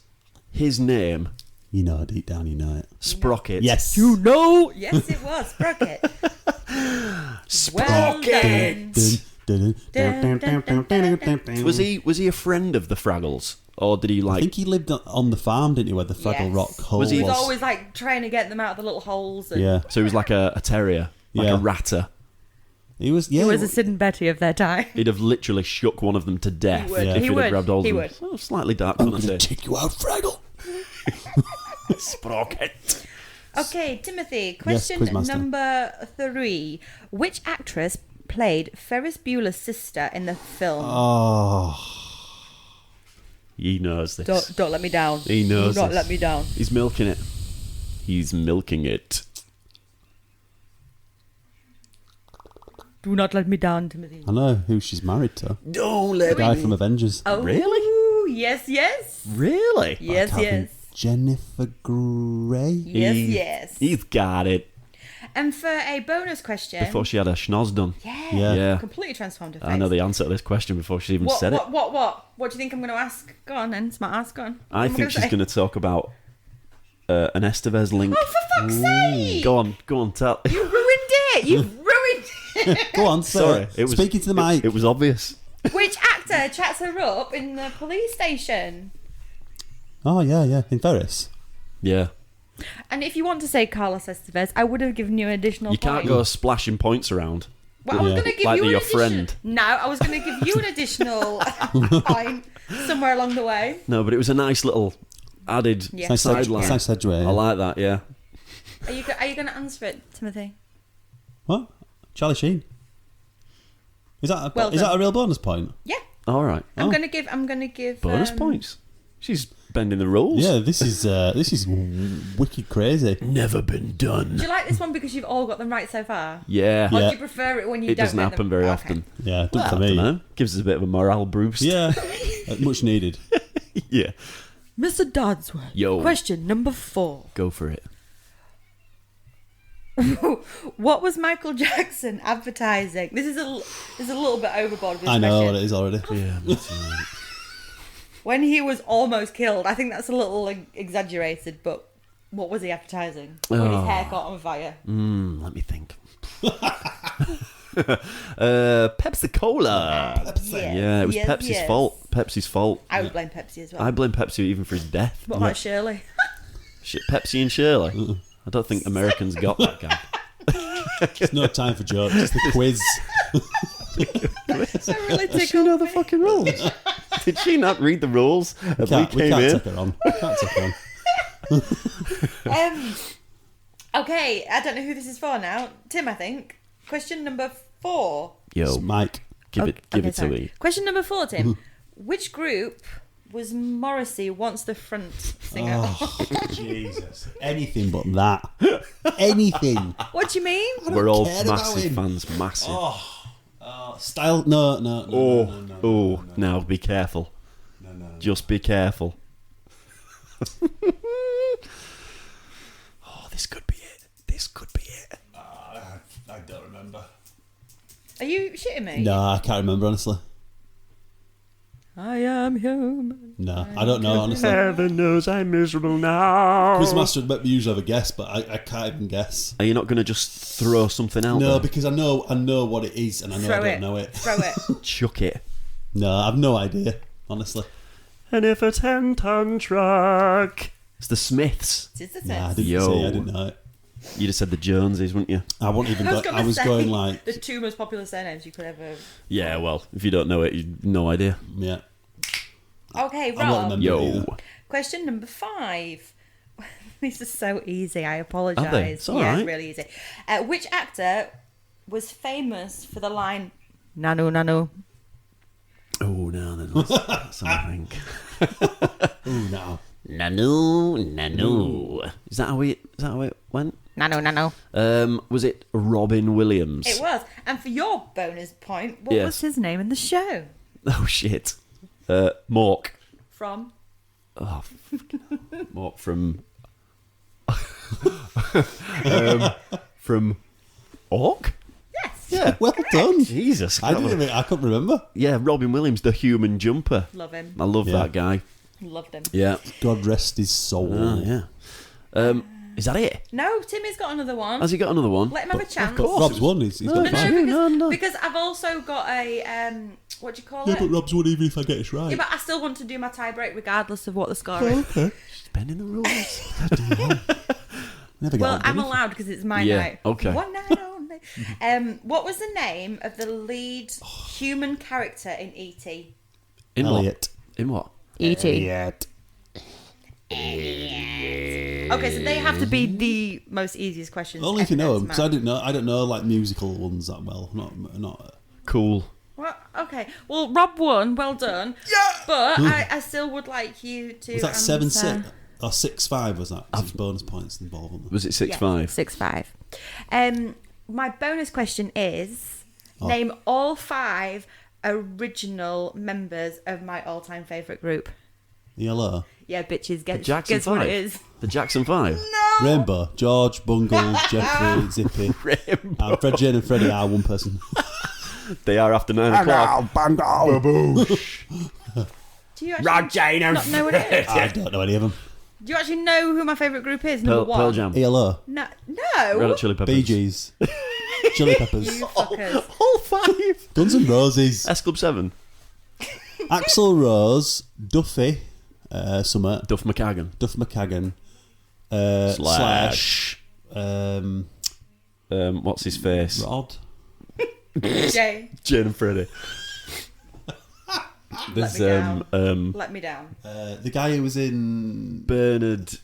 his name You know, deep down, you know it. Sprocket? Yes. know. Yes, it was Sprocket. Sprocket! Dun, dun, dun. Was he a friend of the Fraggles? Or did he I like... think he lived on the farm, didn't he, where the Fraggle Yes. Rock hole Was was. he- He was always like trying to get them out of the little holes. And Yeah. So he was like a terrier, like Yeah. a ratter. He was, yeah. He was a Sid and Betty of their time. He'd have literally shook one of them to death He would. if He he'd would. have grabbed hold He of would. them. Oh, slightly dark I'm going to connotation. take you out, Fraggle. Sprocket. Okay, Timothy, question Quizmaster. number 3. Which actress played Ferris Bueller's sister in the film? Oh. He knows this. Don't let me down. He knows Do not this. let me down. He's milking it. He's milking it. Do not let me down, Timothy. I know who she's married to. Don't The let guy from Avengers. Oh, Really? Yes, yes. Really? Yes, Can't think. yes. Jennifer Grey. Yes, He- yes. He's got it. And for a bonus question. Before she had her schnoz done. Yeah. Yeah. Completely transformed her face. I know the answer to this question before she even said it. What do you think I'm going to ask? Go on then, smart ass, go on. I think she's going to talk about an Estevez link. Oh, for fuck's sake! Go on, tell. You ruined it! You've ruined it! Go on, say Sorry, it. Speaking to the mic. It was obvious. Which actor chats her up in the police station? Oh, yeah. In Ferris. Yeah. And if you want to say Carlos Estevez, I would have given you an additional You can't point. go splashing points around. Well, I was Yeah. going to give Like you they're an your addition- friend. No, I was going to give you an additional point somewhere along the way. No, but it was a nice little added Yeah. Nice sideline. nice segue. I like that, yeah. Are you going to answer it, Timothy? What? Charlie Sheen. Is that Well is done. that a real bonus point? Yeah. All right. I'm going to give Bonus points. She's bending the rules. Yeah, this is wicked crazy. Never been done. Do you like this one because you've all got them right so far? Yeah. Or Yeah. do you prefer it when you It don't doesn't get happen them? very Okay. often. Yeah, done Well, for I me. don't know. Gives us a bit of a morale boost. Yeah, much needed. Yeah. Mr. Dodsworth. Yo. Question number 4. Go for it. What was Michael Jackson advertising? This is a little bit overboard. With this I know question. what it is already. Yeah. When he was almost killed, I think that's a little exaggerated, but what was he advertising? When his hair caught on fire. Let me think. Pepsi Cola. Yes, Yeah, it was yes, Pepsi's yes. fault. Pepsi's fault. I would blame Pepsi as well. I blame Pepsi even for his death. What about Shirley? Shit, Pepsi and Shirley. I don't think Americans got that guy. There's no time for jokes. It's the quiz. That really She tickled know the me. fucking rules. Did she not read the rules? We can't take her on. We can't take her on. Okay, I don't know who this is for now. Tim, I think. Question number 4. Yo, It's Mike. give it to me. Question number 4, Tim. Which group was Morrissey once the front singer? Oh, Jesus. Anything but that. Anything. What do you mean? We're all care about massive him. fans, massive. Style. No. No. Now be careful. No. Just be careful. Oh, this could be it. This could be it. I don't remember. Are you shitting me? No, I can't remember, honestly. I am human. No, I don't know, honestly. Heaven knows I'm miserable now. Quizmaster would usually have a guess, but I can't even guess. Are you not going to just throw something out No, there? because I know what it is, and I know I don't know it. Throw it. Chuck it. No, I've no idea, honestly. And if a 10-ton truck... It's the Smiths. It's the Nah, I sense. didn't say. I didn't know it. You'd have said the Joneses, wouldn't you? I wasn't even. I was say going like, the 2 most popular surnames you could ever. Yeah, well, if you don't know it, you've no idea. yeah. Okay, I won't Rob. remember Yo. either. Question number 5. This is so easy. I Are they? apologise. It's all Yeah, right. it's really easy. Which actor was famous for the line "Nanu Nanu"? Oh, no, that's something. Ooh, no. Nanu. Is that how it went? Nanu Nanu. Was it Robin Williams? It was. And for your bonus point, what Yes. was his name in the show? Oh, shit. Mork. From? Mork from... from Orc? Yes. Yeah. Well done. Jesus. I couldn't remember. Yeah, Robin Williams, the human jumper. Love him. I love Yeah. that guy. Loved him. Yeah. God rest his soul. Oh, yeah. Is that it? No, Timmy's got another one. Has he got another one? Let him have a chance. Rob's won. He's got No, five. Because I've also got a what do you call Yeah, it? but Rob's won even if I get it right. Yeah, but I still want to do my tie break regardless of what the score is. Okay. She's bending the rules. Never Well, got I'm it. allowed because it's my Yeah, night. okay. One night only. What was the name of the lead human character in E.T.? In Elliot. what? In what? E.T. Elliot. Okay, so they have to be the most easiest questions. Only if you know ever them, known because to man. I don't know like musical ones that well. Not. Cool. Well, okay. Well, Rob won. Well done. Yeah. But I still would like you to. Was that answer. 7-6 or 6-5? Was that? 'Cause there's bonus points involved. Wasn't there? Was it 6-5? 6-5. My bonus question is: name all 5 original members of my all-time favourite group. ELO. Yeah, bitches. Guess Jackson what 5? it is. The Jackson 5? Rainbow. George, Bungle, Jeffrey, Zippy. Rainbow. Fred, Jane and Freddie are one person. They are after 9 o'clock. Do you actually not know what it is? I don't know any of them. Do you actually know who my favourite group is? Number 1. Pearl Jam. ELO. No. Red Hot Chili Peppers. Bee Gees. Chili Peppers. You fuckers. All 5. Guns N' Roses. S Club 7. Axl Rose. Duffy. Summer. Duff McKagan. Duff McKagan. Slash. What's his face? Rod. Jay, Jane and Freddie. There's let me down. The guy who was in Bernard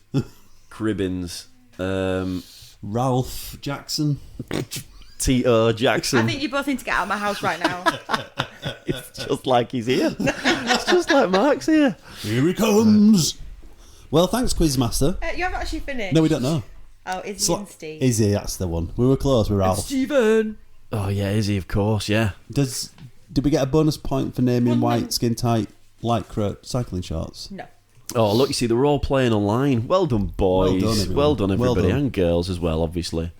Cribbins. Ralph Jackson. T.O. Jackson. I think you both need to get out of my house right now. It's just like he's here. It's just like Mark's here. Here he comes. Well, thanks, Quizmaster. You haven't actually finished. No, we don't know. Oh, Izzy and Steve. Izzy, that's the one. We were close with Ralph. Steven. Oh, yeah, is he? Of course, yeah. Did we get a bonus point for naming white, skin tight, lycra cycling shorts? No. Oh, look, you see, they were all playing online. Well done, boys. Well done, everyone. Well everybody. done. And girls as well, obviously.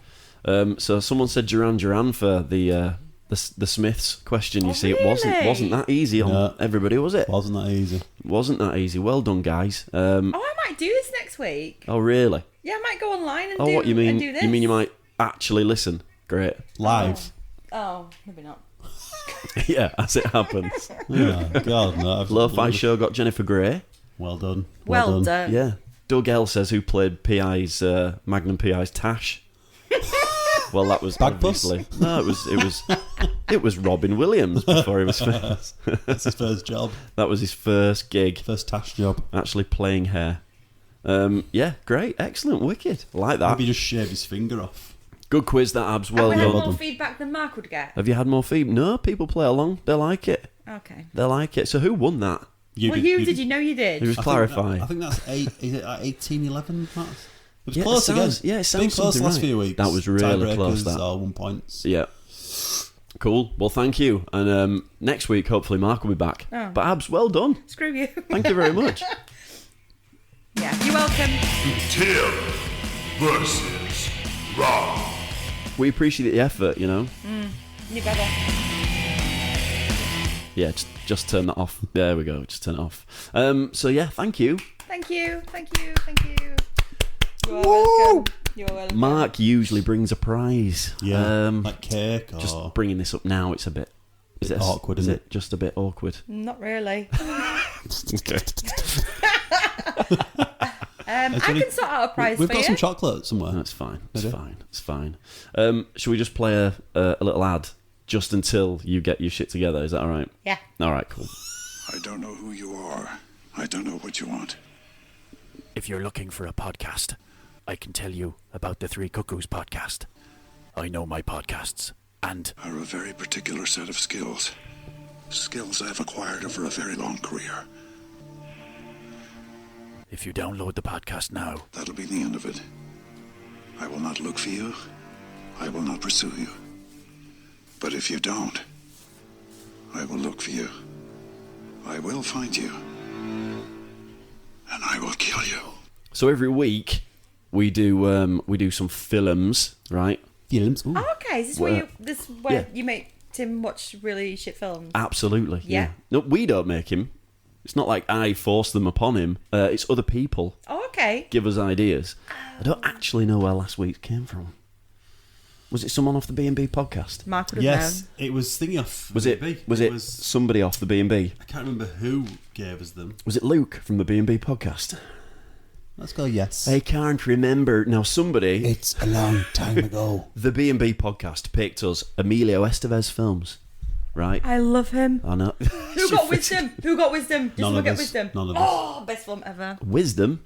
So someone said Duran Duran for the Smiths question. You see, it wasn't that easy on No. everybody, was it? Wasn't that easy? Wasn't that easy. Well done, guys. Oh, I might do this next week. Oh, really? Yeah, I might go online and Oh, do what you mean? and do this. You mean you might actually listen? Great. Live. Oh, maybe not. Yeah, as it happens. Oh, God, no. Lo-Fi Show got Jennifer Grey. Well done. Well done. Yeah. Doug L says who played PI's Magnum PI's Tash. Well, that was Bagpuss? obviously no. It was It was Robin Williams before he was famous. That's his first job. That was his first gig. First tash job. Actually playing hair. Yeah, great, excellent, wicked. I like that. Maybe just shave his finger off. Good quiz, that, Abs. Have Well we had done. more feedback than Mark would get? Have you had more feedback? No, people play along. They like it. Okay. They like it. So who won that? You did. You know you did. Who was I clarifying? I think that's 8. Is it 18-11? It was Yeah, close it again. sounds- yeah, it Been sounds close something last right. few weeks. That was really close, that. Are 1 points. Yeah. Cool. Well, thank you. And next week, hopefully, Mark will be back. Oh. But Abs, well done. Screw you. Thank you very much. Yeah, you're welcome. Tim versus Rob. We appreciate the effort, you know. You better. Yeah, just turn that off. There we go. Just turn it off. So yeah, thank you. Thank you. You are welcome. You are welcome. Mark usually brings a prize. Yeah, like cake or... Just bringing this up now, it's a bit... Is it awkward, is isn't it? Just a bit awkward. Not really. Okay. I can sort out a prize We've for got you. some chocolate somewhere. That's fine. It's Maybe. fine. It's fine. Should we just play a little ad just until you get your shit together? Is that all right? Yeah. All right, cool. I don't know who you are. I don't know what you want. If you're looking for a podcast, I can tell you about the Three Cuckoos podcast. I know my podcasts, and Are a very particular set of skills. Skills I've acquired over a very long career. if you download the podcast now, That'll be the end of it. I will not look for you. I will not pursue you. But if you don't, I will look for you. I will find you. And I will kill you. So every week we do some films, right? Films. Ooh. Oh, okay. Is this where Yeah. you make Tim watch really shit films? Absolutely. Yeah. No, we don't make him. It's not like I force them upon him. It's other people Oh, okay. give us ideas. I don't actually know where last week came from. Was it someone off the B&B podcast? Mark would have Yes, known. it was thingy off. Was it B&B. somebody off the B&B? I can't remember who gave us them. Was it Luke from the B&B podcast? Let's go. Yes. I can't remember. Now somebody, It's a long time ago. the B&B podcast picked us Emilio Estevez films, right? I love him. I know. Who got wisdom? Who got wisdom? Did None someone of get us. wisdom? None of us. Oh, best film ever. Wisdom?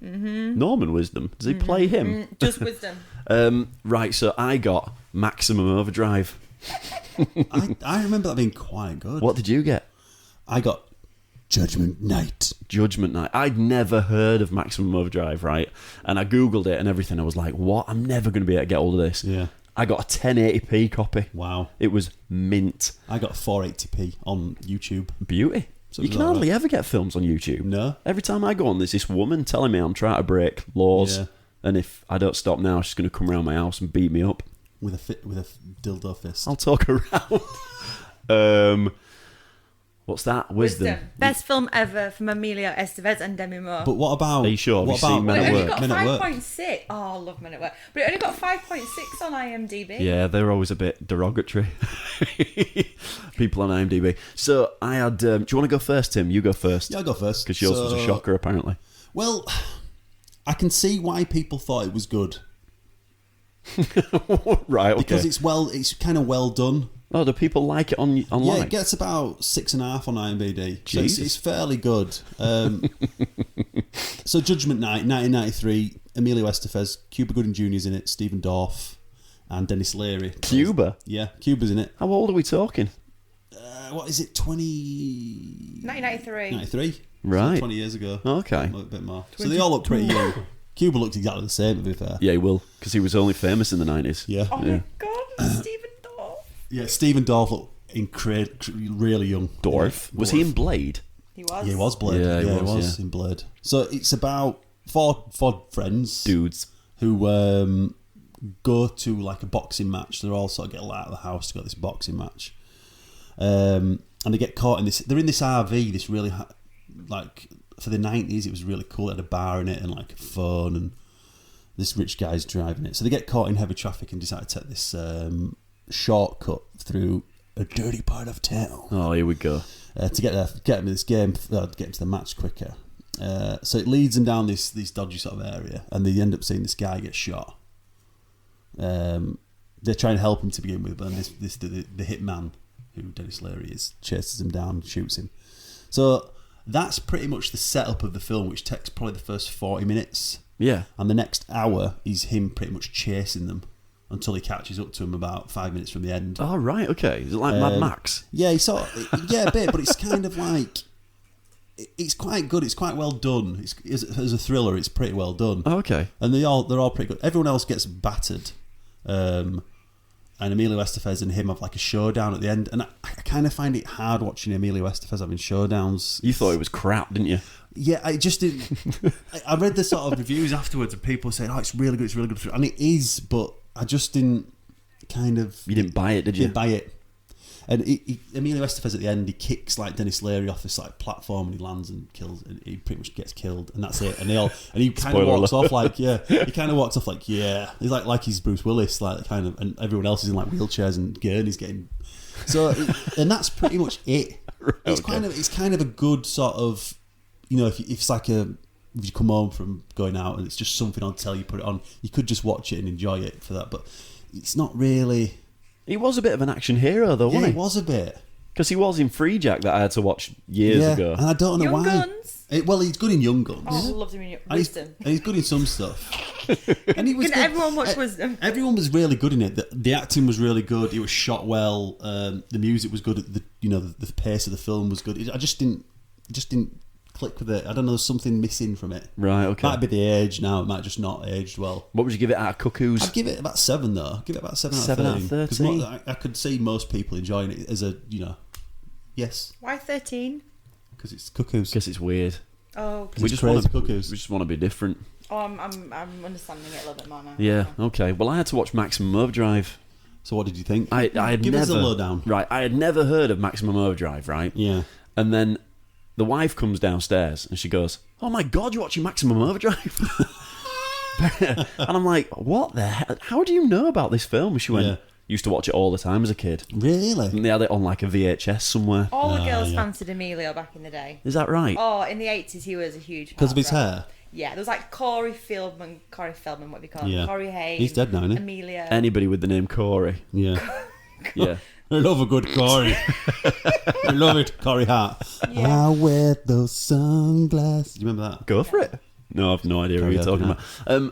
Norman Wisdom. Does he play him? Just wisdom. Right, so I got Maximum Overdrive. I remember that being quite good. What did you get? I got Judgment Night. Judgment Night. I'd never heard of Maximum Overdrive, right? And I Googled it and everything. I was like, what? I'm never going to be able to get hold of this. Yeah. I got a 1080p copy. Wow. It was mint. I got 480p on YouTube. Beauty. So You is can that hardly right? ever get films on YouTube. No. Every time I go on, there's this woman telling me I'm trying to break laws. Yeah. And if I don't stop now, she's going to come around my house and beat me up. With a dildo fist. I'll talk around. What's that? Wisdom. Best film ever from Emilio Estevez and Demi Moore. But what about? Are you sure? Have What you seen about Men But at it only Work? got Men at Work. 5.6. Oh, I love Men at Work. But it only got 5.6 on IMDb. Yeah, they're always a bit derogatory. People on IMDb. So I had. Do you want to go first, Tim? You go first. Yeah, I'll go first. Because yours was a So- shocker, apparently. Well, I can see why people thought it was good Right. Okay. because it's kind of well done. Oh, do people like it online? Yeah, it gets about 6.5 on IMDb. So Jesus. it's fairly good. So Judgment Night, 1993. Emilio Estevez, Cuba Gooding Jr.'s in it. Stephen Dorff and Dennis Leary. Cuba? Yeah, Cuba's in it. How old are we talking? What is it? 1993. 93. Right. 20 years ago. Okay. A bit more. So they all look pretty young. Cuba looked exactly the same, to be fair. Yeah, he will, because he was only famous in the 90s. Yeah. Oh my god, Stephen Dorff. Yeah, Stephen Dorff looked really young. Dwarf. Yeah, Was he in Blade? He was. Yeah, he was Blade. Yeah, he he was, was in Blade. So it's about four friends Dudes. who go to like a boxing match. They're all sort of get out of the house to go to this boxing match. And they get caught in this. They're in this RV. This really like for the 90s, it was really cool. It had a bar in it and like a phone, and this rich guy's driving it. So they get caught in heavy traffic and decide to take this shortcut through a dirty part of town Oh, here we go. to get into this game, get into the match quicker. So it leads them down this dodgy sort of area, and they end up seeing this guy get shot. They try and help him to begin with, but the hitman who Dennis Leary is, chases him down, shoots him. So that's pretty much the setup of the film, which takes probably the first 40 minutes. Yeah. And the next hour is him pretty much chasing them until he catches up to them about 5 minutes from the end. Oh, right, okay. Is it like Mad Max? Yeah, a bit, but it's kind of like... It's quite good. It's quite well done. As a thriller, it's pretty well done. Oh, okay. And they're all pretty good. Everyone else gets battered. And Emilio Estevez and him have like a showdown at the end. And I kind of find it hard watching Emilio Estevez having showdowns. You thought it was crap, didn't you? Yeah, I just didn't... I read the sort of reviews afterwards of people saying, oh, it's really good. And it is, but I just didn't kind of... You didn't buy it, did you? Didn't buy it. And Emilio Estevez at the end, he kicks like Dennis Leary off this like platform, and he lands and kills, and he pretty much gets killed, and that's it. And he kind of walks off like, yeah, he kind of walks off like, yeah, he's like he's Bruce Willis, like kind of, and everyone else is in like wheelchairs and gurneys getting. So, and that's pretty much it. Right, it's okay. kind of a good sort of, you know, if it's like if you come home from going out and it's just something on telly, you put it on, you could just watch it and enjoy it for that, but it's not really. He was a bit of an action hero, though, Yeah, wasn't he he? was a bit. Because he was in Free Jack that I had to watch years ago. And I don't know Young why. Guns? Well, he's good in Young Guns. Oh, I loved him in and Wisdom. he's good in some stuff. And he was Can good. everyone watch Wisdom? Everyone was really good in it. The acting was really good. It was shot well. The music was good. The pace of the film was good. I just didn't click with it. I don't know. There's something missing from it. Right, okay. Might be the age now. It might just not aged well. What would you give it out of Cuckoos? I'd give it about 7 though. Give it about 7 out of 7 out of 13. 13. 'Cause I could see most people enjoying it as a yes, Why 13? because it's Cuckoos. Guess it's weird. Oh, We just crazy Cuckoos. We just want to be different. I'm understanding it a little bit more now. Yeah, okay. Well, I had to watch Maximum Overdrive. So what did you think? I had Give never, us a lowdown. Right, I had never heard of Maximum Overdrive, right? Yeah. And then the wife comes downstairs and she goes, "Oh my God, you're watching Maximum Overdrive?" And I'm like, "What the hell? How do you know about this film?" And she went, Yeah. "Used to watch it all the time as a kid." Really? And they had it on like a VHS somewhere. All the girls yeah. fancied Emilio back in the day. Is that right? Oh, in the 80s he was a huge Because of his heartthrob. hair? Yeah, there was like Corey Feldman, what do you call him? Yeah. Corey Hayes. He's dead now, isn't he? Emilio. Anybody with the name Corey. Yeah. Yeah. I love a good Corey. I love it. Corey Hart. Yeah. I wear those sunglasses. Do you remember that? Go for it. No, I've no idea who you're talking about.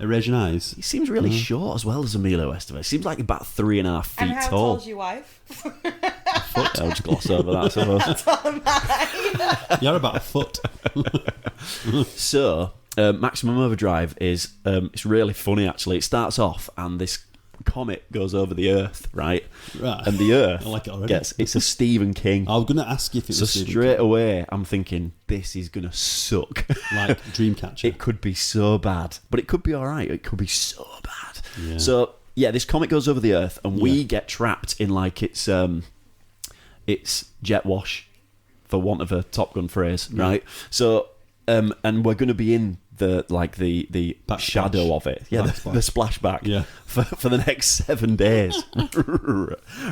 Erasing Eyes. He seems really short as well as Emilio Estevez. Seems like about 3.5 feet and how tall. tall's your wife? I'll just gloss over that, I suppose. You're about a foot. So, Maximum Overdrive is it's really funny actually. It starts off and this comet goes over the Earth, right? Right. And the Earth I like it already. it's a Stephen King. I was going to ask you if it So was Stephen straight away, I'm thinking this is gonna suck. King. Like Dreamcatcher. It could be so bad, but it could be all right. It could be so bad. Yeah. So yeah, this comet goes over the Earth, and we Yeah. get trapped in like it's jet wash, for want of a Top Gun phrase, right? So and we're going to be in the Backsplash. shadow of it, yeah, the splashback, Yeah. for the next 7 days,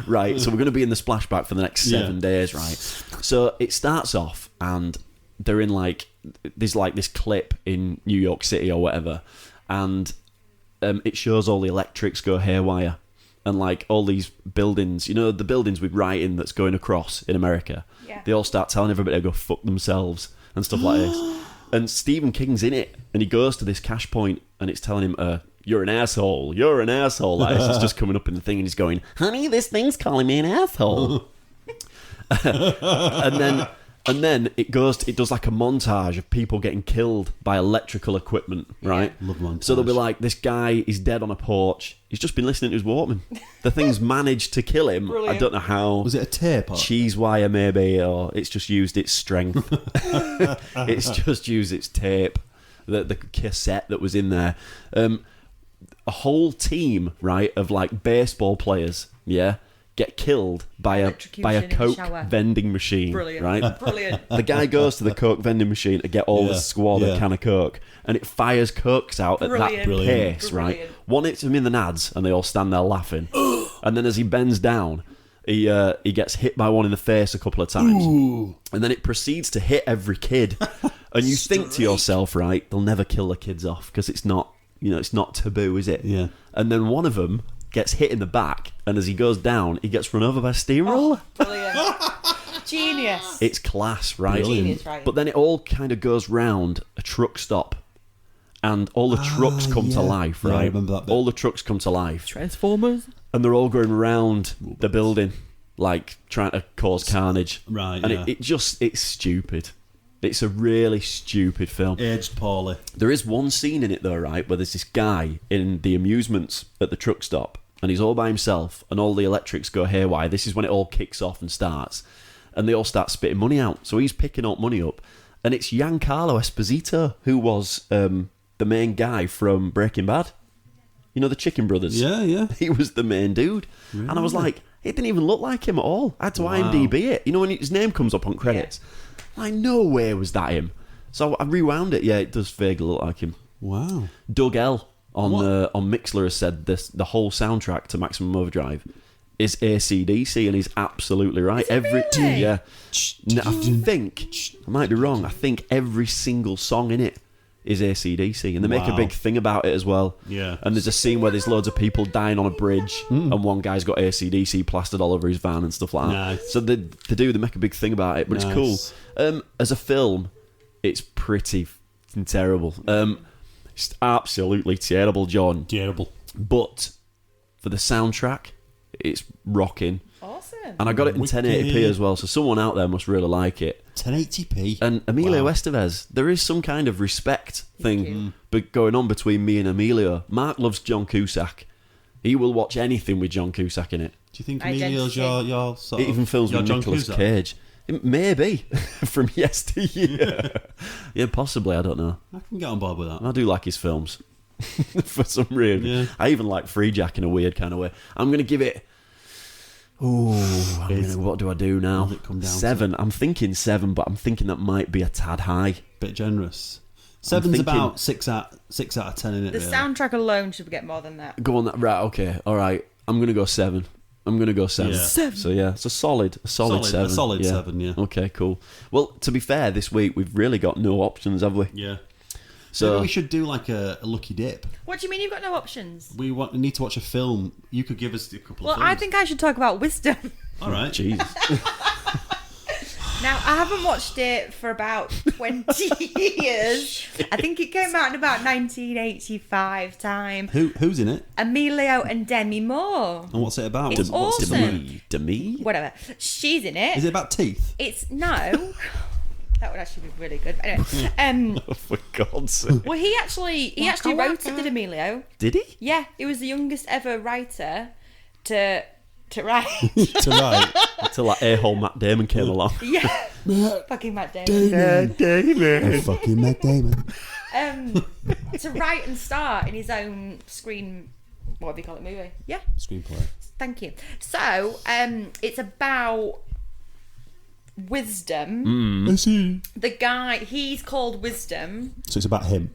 right? So we're going to be in the splashback for the next 7 days, right? So it starts off and they're in there's this clip in New York City or whatever, and it shows all the electrics go haywire, and like all these buildings, you know, the buildings with writing that's going across in America, Yeah. they all start telling everybody to go fuck themselves and stuff like this. And Stephen King's in it, and he goes to this cash point, and it's telling him, "You're an asshole. You're an asshole." Like this is just coming up in the thing, and he's going, "Honey, this thing's calling me an asshole." And then it does like a montage of people getting killed by electrical equipment, right? Love montage. So they'll be like, this guy is dead on a porch. He's just been listening to his Walkman. The thing's managed to kill him. Brilliant. I don't know how. Was it a tape? Or? Cheese wire maybe, or it's just used its strength. It's just used its tape, the cassette that was in there. A whole team, right, of like baseball players, yeah, get killed by a Electrocution in the Coke shower. vending machine. Brilliant. Right? Brilliant. The guy goes to the Coke vending machine to get all the squad a can of Coke, and it fires Cokes out at that Brilliant. pace, Brilliant. right? One hits him in the nads, and they all stand there laughing. And then as he bends down, he gets hit by one in the face a couple of times. Ooh. And then it proceeds to hit every kid. And you think to yourself, right, they'll never kill the kids off because it's not, it's not taboo, is it? Yeah. And then one of them gets hit in the back, and as he goes down, he gets run over by a steamroller. Brilliant. Genius. It's class, right? Genius, right? But then it all kind of goes round a truck stop, and all the trucks come to life, Yeah, right? I remember that bit. All the trucks come to life, Transformers. and they're all going around the building, like trying to cause carnage. Right, And yeah. it's stupid. It's a really stupid film. Aged poorly. There is one scene in it though, right, where there's this guy in the amusements at the truck stop, and he's all by himself, and all the electrics go haywire. This is when it all kicks off and starts, and they all start spitting money out. So he's picking up money up, and it's Giancarlo Esposito, who was the main guy from Breaking Bad. You know, the Chicken Brothers. Yeah, yeah. He was the main dude, and I was like, it didn't even look like him at all. I had to IMDb it. You know, when his name comes up on credits. Like, no way was that him. So I rewound it. Yeah, it does vaguely look like him. Wow. Doug L on Mixler has said the whole soundtrack to Maximum Overdrive is AC/DC, and he's absolutely right. Really? Yeah. I think I might be wrong. I think every single song in it is AC/DC, and they make a Wow. big thing about it as well. Yeah. And there's a scene where there's loads of people dying on a bridge, and one guy's got AC/DC plastered all over his van and stuff like that. Nice. So they make a big thing about it, but it's cool. As a film, it's pretty fucking terrible. It's absolutely terrible, John. Terrible. But for the soundtrack, it's rocking. Awesome. And I got it in 1080p as well, so someone out there must really like it. 1080p. And Emilio Wow. Estevez, there is some kind of respect thing going on between me and Emilio. Mark loves John Cusack. He will watch anything with John Cusack in it. Do you think Identity. Emilio's your sort It even films your with John Nicolas Cusack? Cage. Maybe. From yesteryear. Yeah, possibly, I don't know. I can get on board with that. I do like his films. For some reason. Yeah. I even like Free Jack in a weird kind of way. I'm going to give it... what do I do now? Does it come down 7. I'm thinking 7, but I'm thinking that might be a tad high. Bit generous. 7's thinking- about 6 out of 10 in it. The really. soundtrack alone should get more than that. Go on that. Right, okay. All right. I'm going to go 7. Yeah. So yeah, it's a solid 7. A solid 7, yeah. Okay, cool. Well, to be fair, this week we've really got no options, have we? Yeah. So Maybe we should do like a lucky dip. What do you mean you've got no options? We need to watch a film. You could give us a couple Well, of films. I think I should talk about Wisdom. All right. Jesus. Now, I haven't watched it for about 20 years. I think it came out in about 1985 time. Who's in it? Emilio and Demi Moore. And what's it about? It's What's the awesome. movie? Demi? Whatever. She's in it. Is it about teeth? It's no. That would actually be really good. But anyway, For God's sake. well, he actually wrote it, did Emilio? Did he? Yeah, he was the youngest ever writer to write. To write. Until that a-hole Matt Damon came along. Yeah, fucking Matt Damon. Fucking Matt Damon. To write and star in his own what do you call it, movie? Yeah, Screenplay. thank you. So, it's about Wisdom. I see. The guy, he's called Wisdom. So it's about him.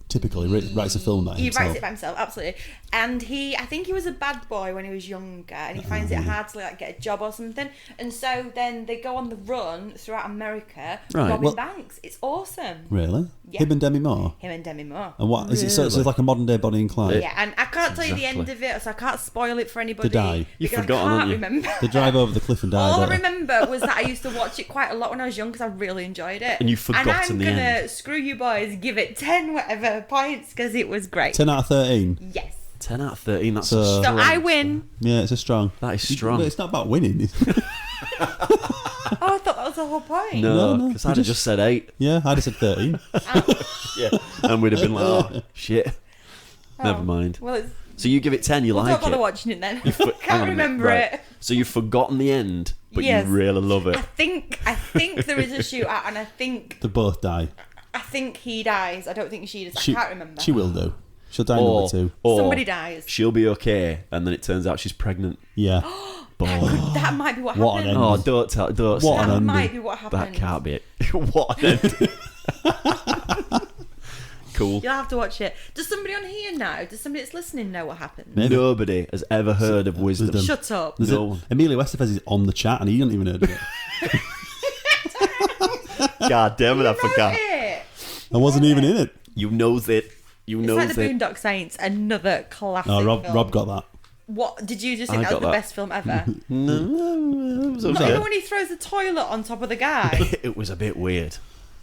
Typically, writes a film about He himself. writes it by himself, absolutely. And I think he was a bad boy when he was younger, and he finds it hard to like get a job or something. And so then they go on the run throughout America, Right. robbing Well- banks. It's awesome. Really? Yeah. Him and Demi Moore. Him and Demi Moore. And what is it? So it's like a modern day Bonnie and Clyde. Yeah, and I can't tell you the end Exactly. of it, so I can't spoil it for anybody. They die. You've because forgotten, I can't haven't you? remember. They drive over the cliff and die. All I don't they? remember was that I used to watch it quite a lot when I was young because I really enjoyed it. And you've forgotten the And I'm end. gonna screw you boys, give it 10 whatever points because it was great. 10 out of 13. Yes. 10 out of 13, that's So- a So strong. I win. Yeah, it's a strong. That is strong. But it's not about winning. Oh, I thought that was the whole point. No, No, because we I'd have just- just said 8. Yeah, I'd have said 13. Yeah. And we'd have been like, oh, shit. Oh, Never mind. Well, it's, So you give it 10, you we'll like don't bother it. watching it then. Hang on Can't a minute, remember right. it. So you've forgotten the end, but Yes. you really love it. I think there is a shootout, and I think They both die. he dies. I don't think she does. She, I can't remember. She will do. She'll die in Or, number 2. or Somebody dies. she'll be okay, and then it turns out she's pregnant. Yeah. Boy. That might be what What an happened. ending. Oh, don't tell. Don't What say an That ending. might be what that. happened. That can't be it. What an ending. Cool. You'll have to watch it. Does somebody on here know? Does somebody that's listening know what happened? Maybe. Nobody has ever heard of Wisdom. Wisdom. Shut up. There's No. Emilio Estevez is on the chat and he hasn't even heard of it. God damn it, I You know forgot. it. I wasn't even in it. You knows it. You It's knows like the it. Boondock Saints, another classic Oh, film. Rob got that. What did you just think I that was got the that. best film ever? No, it was Not okay. even when he throws the toilet on top of the guy. It was a bit weird.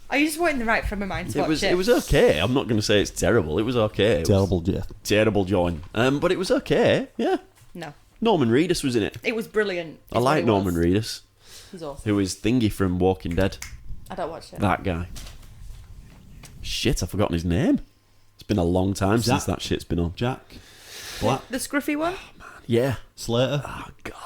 Are you just waiting the right frame of mind to watch it? It was okay. I'm not going to say it's terrible. It was okay. It was Terrible, yeah. terrible join. But it was okay. Yeah. No, Norman Reedus was in it. it was brilliant. I like Norman Reedus, He's awesome. who is Thingy from Walking Dead. I don't watch it. That guy. Shit, I've forgotten his name. It's been a long time since Jack. that shit's been on. Jack, Black, The scruffy one? Yeah. Slater, Oh God.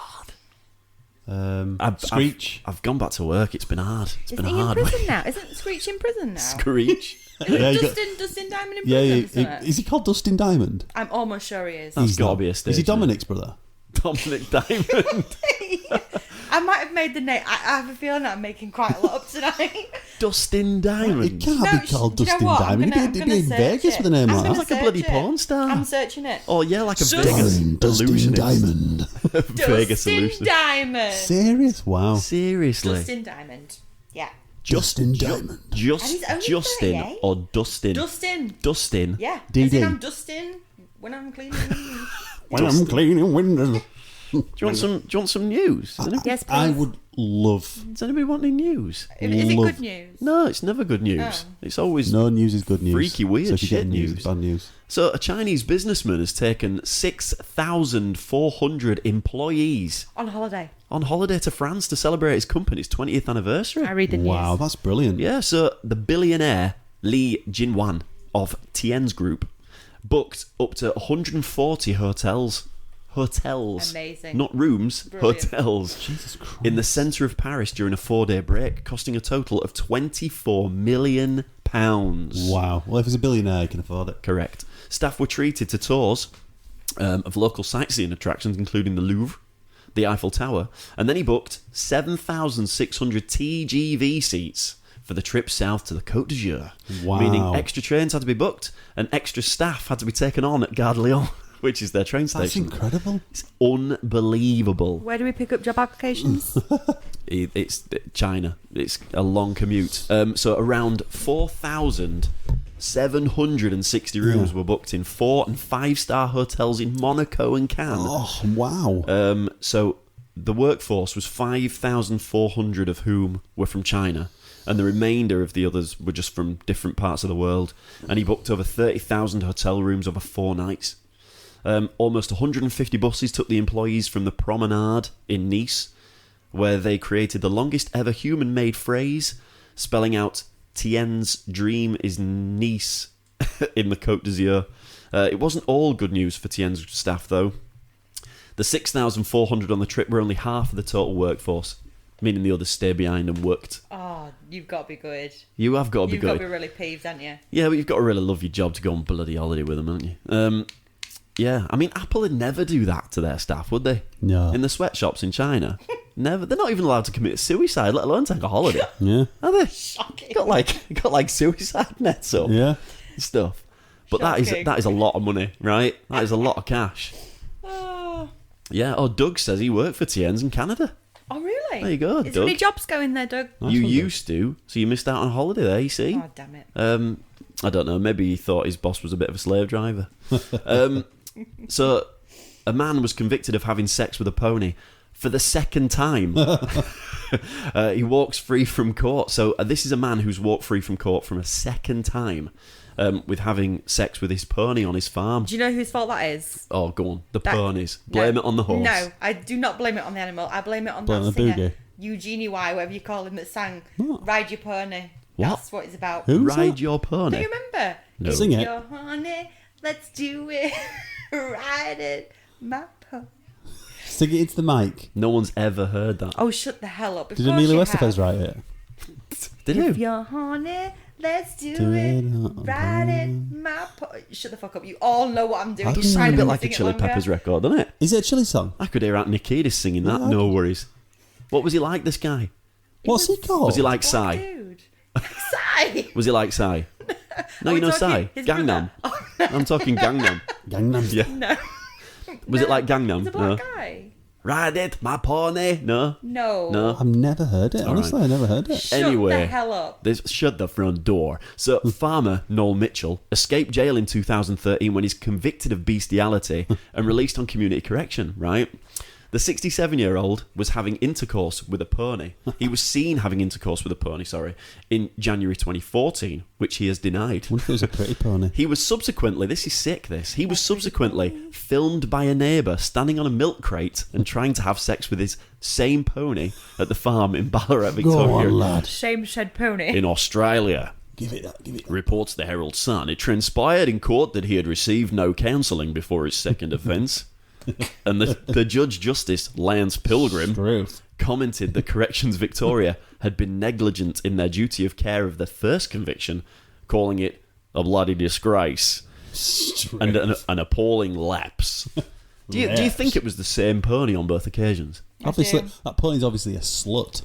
Screech. I've gone back to work. It's been hard. It's Isn't been a he in hard prison week. now? Isn't Screech in prison now? Screech. Yeah, you got- Dustin Diamond in Yeah, prison, yeah. isn't it? Is he called Dustin Diamond? I'm almost sure he is. That's He's got to not. be a stage. Is he name. Dominic's brother? Dominic Diamond. I might have made the name. I have a feeling that I'm making quite a lot up tonight. Dustin It Diamond. can't No, be called do you know Dustin what? I'm Diamond. gonna- He'd I'm be in gonna Vegas search with a name it. like I'm that. like a gonna bloody search it. porn star. I'm searching it. Oh yeah, like a Dustin Vegas Dustin illusionist. Diamond. Vegas Dustin illusionist. Diamond. Serious? Wow. Seriously. Dustin Diamond. Yeah. Dustin Diamond. And he's only Justin 38. or Dustin? Dustin. Dustin. Yeah. DD. As in I'm Dustin when I'm cleaning. When I'm cleaning windows. Do you want some news? Does anybody, Yes, please. I would love. does anybody want any news? Is it love- good news? No, it's never good news. Oh. It's always No news is good news. Freaky, weird so if you shit get news, news. it's bad news. So a Chinese businessman has taken 6,400 employees On holiday. on holiday to France to celebrate his company's 20th anniversary. I read the news. Wow, that's brilliant. Yeah, so the billionaire Li Jinwan of Tian's Group booked up to 140 hotels. Amazing. Not rooms, Brilliant. hotels. Jesus Christ. In the centre of Paris during a 4-day break, costing a total of £24 million. Wow. Well, if he's a billionaire, he can afford it. Correct. Staff were treated to tours of local sightseeing attractions, including the Louvre, the Eiffel Tower, and then he booked 7,600 TGV seats for the trip south to the Côte d'Azur. Wow. Meaning extra trains had to be booked and extra staff had to be taken on at Gare de Lyon, which is their train That's station. incredible. It's unbelievable. Where do we pick up job applications? It's China. It's a long commute. So around 4,760 rooms were booked in 4- and 5-star hotels in Monaco and Cannes. Oh, wow. So the workforce was 5,400 of whom were from China, and the remainder of the others were just from different parts of the world. And he booked over 30,000 hotel rooms over 4 nights. Almost 150 buses took the employees from the Promenade in Nice, where they created the longest ever human-made phrase, spelling out Tien's dream is Nice in the Côte d'Azur. It wasn't all good news for Tien's staff, though. The 6,400 on the trip were only half of the total workforce, meaning the others stayed behind and worked. Oh, you've got to be good. You have got to be You've got good. to be really peeved, haven't you? Yeah, but you've got to really love your job to go on bloody holiday with them, haven't you? Yeah, I mean, Apple would never do that to their staff, would they? No. In the sweatshops in China. Never. They're not even allowed to commit suicide, let alone take a holiday. Yeah. Are they? Shocking. Got like suicide nets up Yeah. and stuff. But Shocking. that is a lot of money, right? That is a lot of cash. Oh, Yeah. Oh, Doug says he worked for Tien's in Canada. oh really? There you go, Is there any Doug. jobs going there, Doug? Nice You one, Doug. used to, so you missed out on a holiday there. You see. Oh, damn it. I don't know. Maybe he thought his boss was a bit of a slave driver. So, a man was convicted of having sex with a pony for the second time. He walks free from court. So, this is a man who's walked free from court from a second time with having sex with his pony on his farm. Do you know whose fault that is? Oh, go on. The That- ponies. Blame No. it on the horse. No, I do not blame it on the animal. I blame it on Blame that the singer, boogie. Eugenie Y, whatever you call him, that sang What? "Ride Your Pony." What? That's what it's about. Who? Who's Ride that? your pony. Do you remember? No. Sing it. Your honey, let's do it. Ride it, my pony. Stick it into the mic. No one's ever heard that. Oh, shut the hell up! Of Did course Amelia you Westerfeld have. write it? Did If you? you're honey, let's do, Do it. it, Ride it, my pony. Shut the fuck up! You all know what I'm doing. That You're does Sounds trying a to bit make me like a sing it Chili longer. Peppers record, doesn't it? Is it a chili song? I could hear Aunt Nikita singing that. Yeah. No worries. What was he like, this guy? What's he called? Was he like Black Psy? dude. Psy. Was he like Psy? No, Are you we know talking Psy? his Gangnam. brother? Oh, I'm talking Gangnam. Gangnam Yeah. no. Was it like He's Gangnam? a black guy. Ride it, my pony. No. No. I've never heard it. Honestly, right. I've never heard it. Shut Anyway, the hell up. Shut the front door. So, farmer Noel Mitchell escaped jail in 2013 when he's convicted of bestiality and released on community correction, right? The 67-year-old was having intercourse with a pony. He was seen having intercourse with a pony, in January 2014, which he has denied. I wonder if it was a pretty pony. He was subsequently, this is sick, he was subsequently filmed by a neighbour standing on a milk crate and trying to have sex with his same pony at the farm in Ballarat, Victoria. Go on, lad. Shame shed pony. In Australia. Give it that. Reports the Herald Sun. It transpired in court that he had received no counselling before his second offence. And the Judge Justice, Lance Pilgrim, Truth. commented that Corrections Victoria had been negligent in their duty of care of their first conviction, calling it a bloody disgrace and an appalling lapse. Do you think it was the same pony on both occasions? Obviously, that pony's obviously a slut.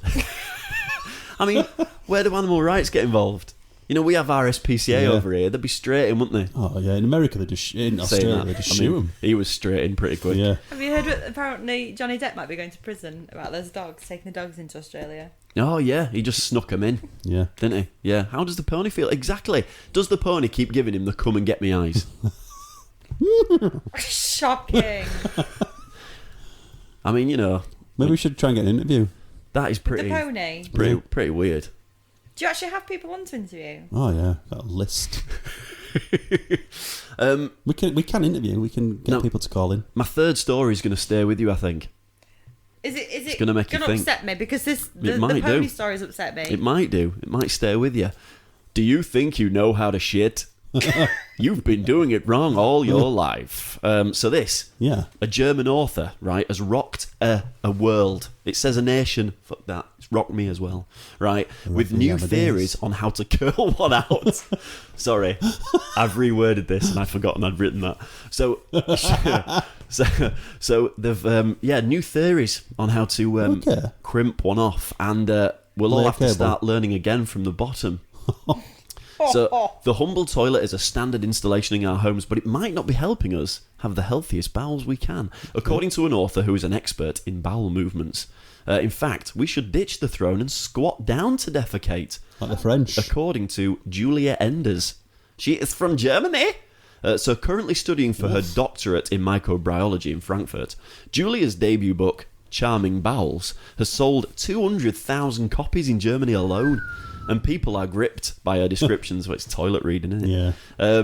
I mean, where do animal rights get involved? You know, we have RSPCA over here. They'd be straight in, wouldn't they? Oh, yeah. In America, they just... In Australia, they just shoot him. He was straight in pretty quick. Yeah. Have you heard that apparently Johnny Depp might be going to prison about those dogs, taking the dogs into Australia? Oh, yeah. He just snuck them in. Yeah. Didn't he? Yeah. How does the pony feel? Exactly. Does the pony keep giving him the come and get me eyes? Shocking. I mean, you know... Maybe we should try and get an interview. That is pretty... The pony. Pretty weird. Do you actually have people on to interview? Oh, yeah. Got a list. We can interview. We can get people to call in. My third story is going to stay with you, I think. Is it gonna make you think. upset me? Because the might pony do. stories upset me. It might do. It might stay with you. Do you think you know how to shit? You've been doing it wrong all your life. So this, a German author, right, has rocked a world. It says a nation. Fuck that. It's rocked me as well, right? With new theories on how to curl one out. Sorry, I've reworded this and I've forgotten I'd written that. So they've new theories on how to crimp one off, and we'll all have to start learning again from the bottom. So the humble toilet is a standard installation in our homes, but it might not be helping us have the healthiest bowels we can, according to an author who is an expert in bowel movements. In fact, we should ditch the throne and squat down to defecate. Like the French. According to Julia Enders. She is from Germany. So currently studying for her doctorate in microbiology in Frankfurt. Julia's debut book, Charming Bowels, has sold 200,000 copies in Germany alone. And people are gripped by her descriptions. Well, it's toilet reading, isn't it? Yeah.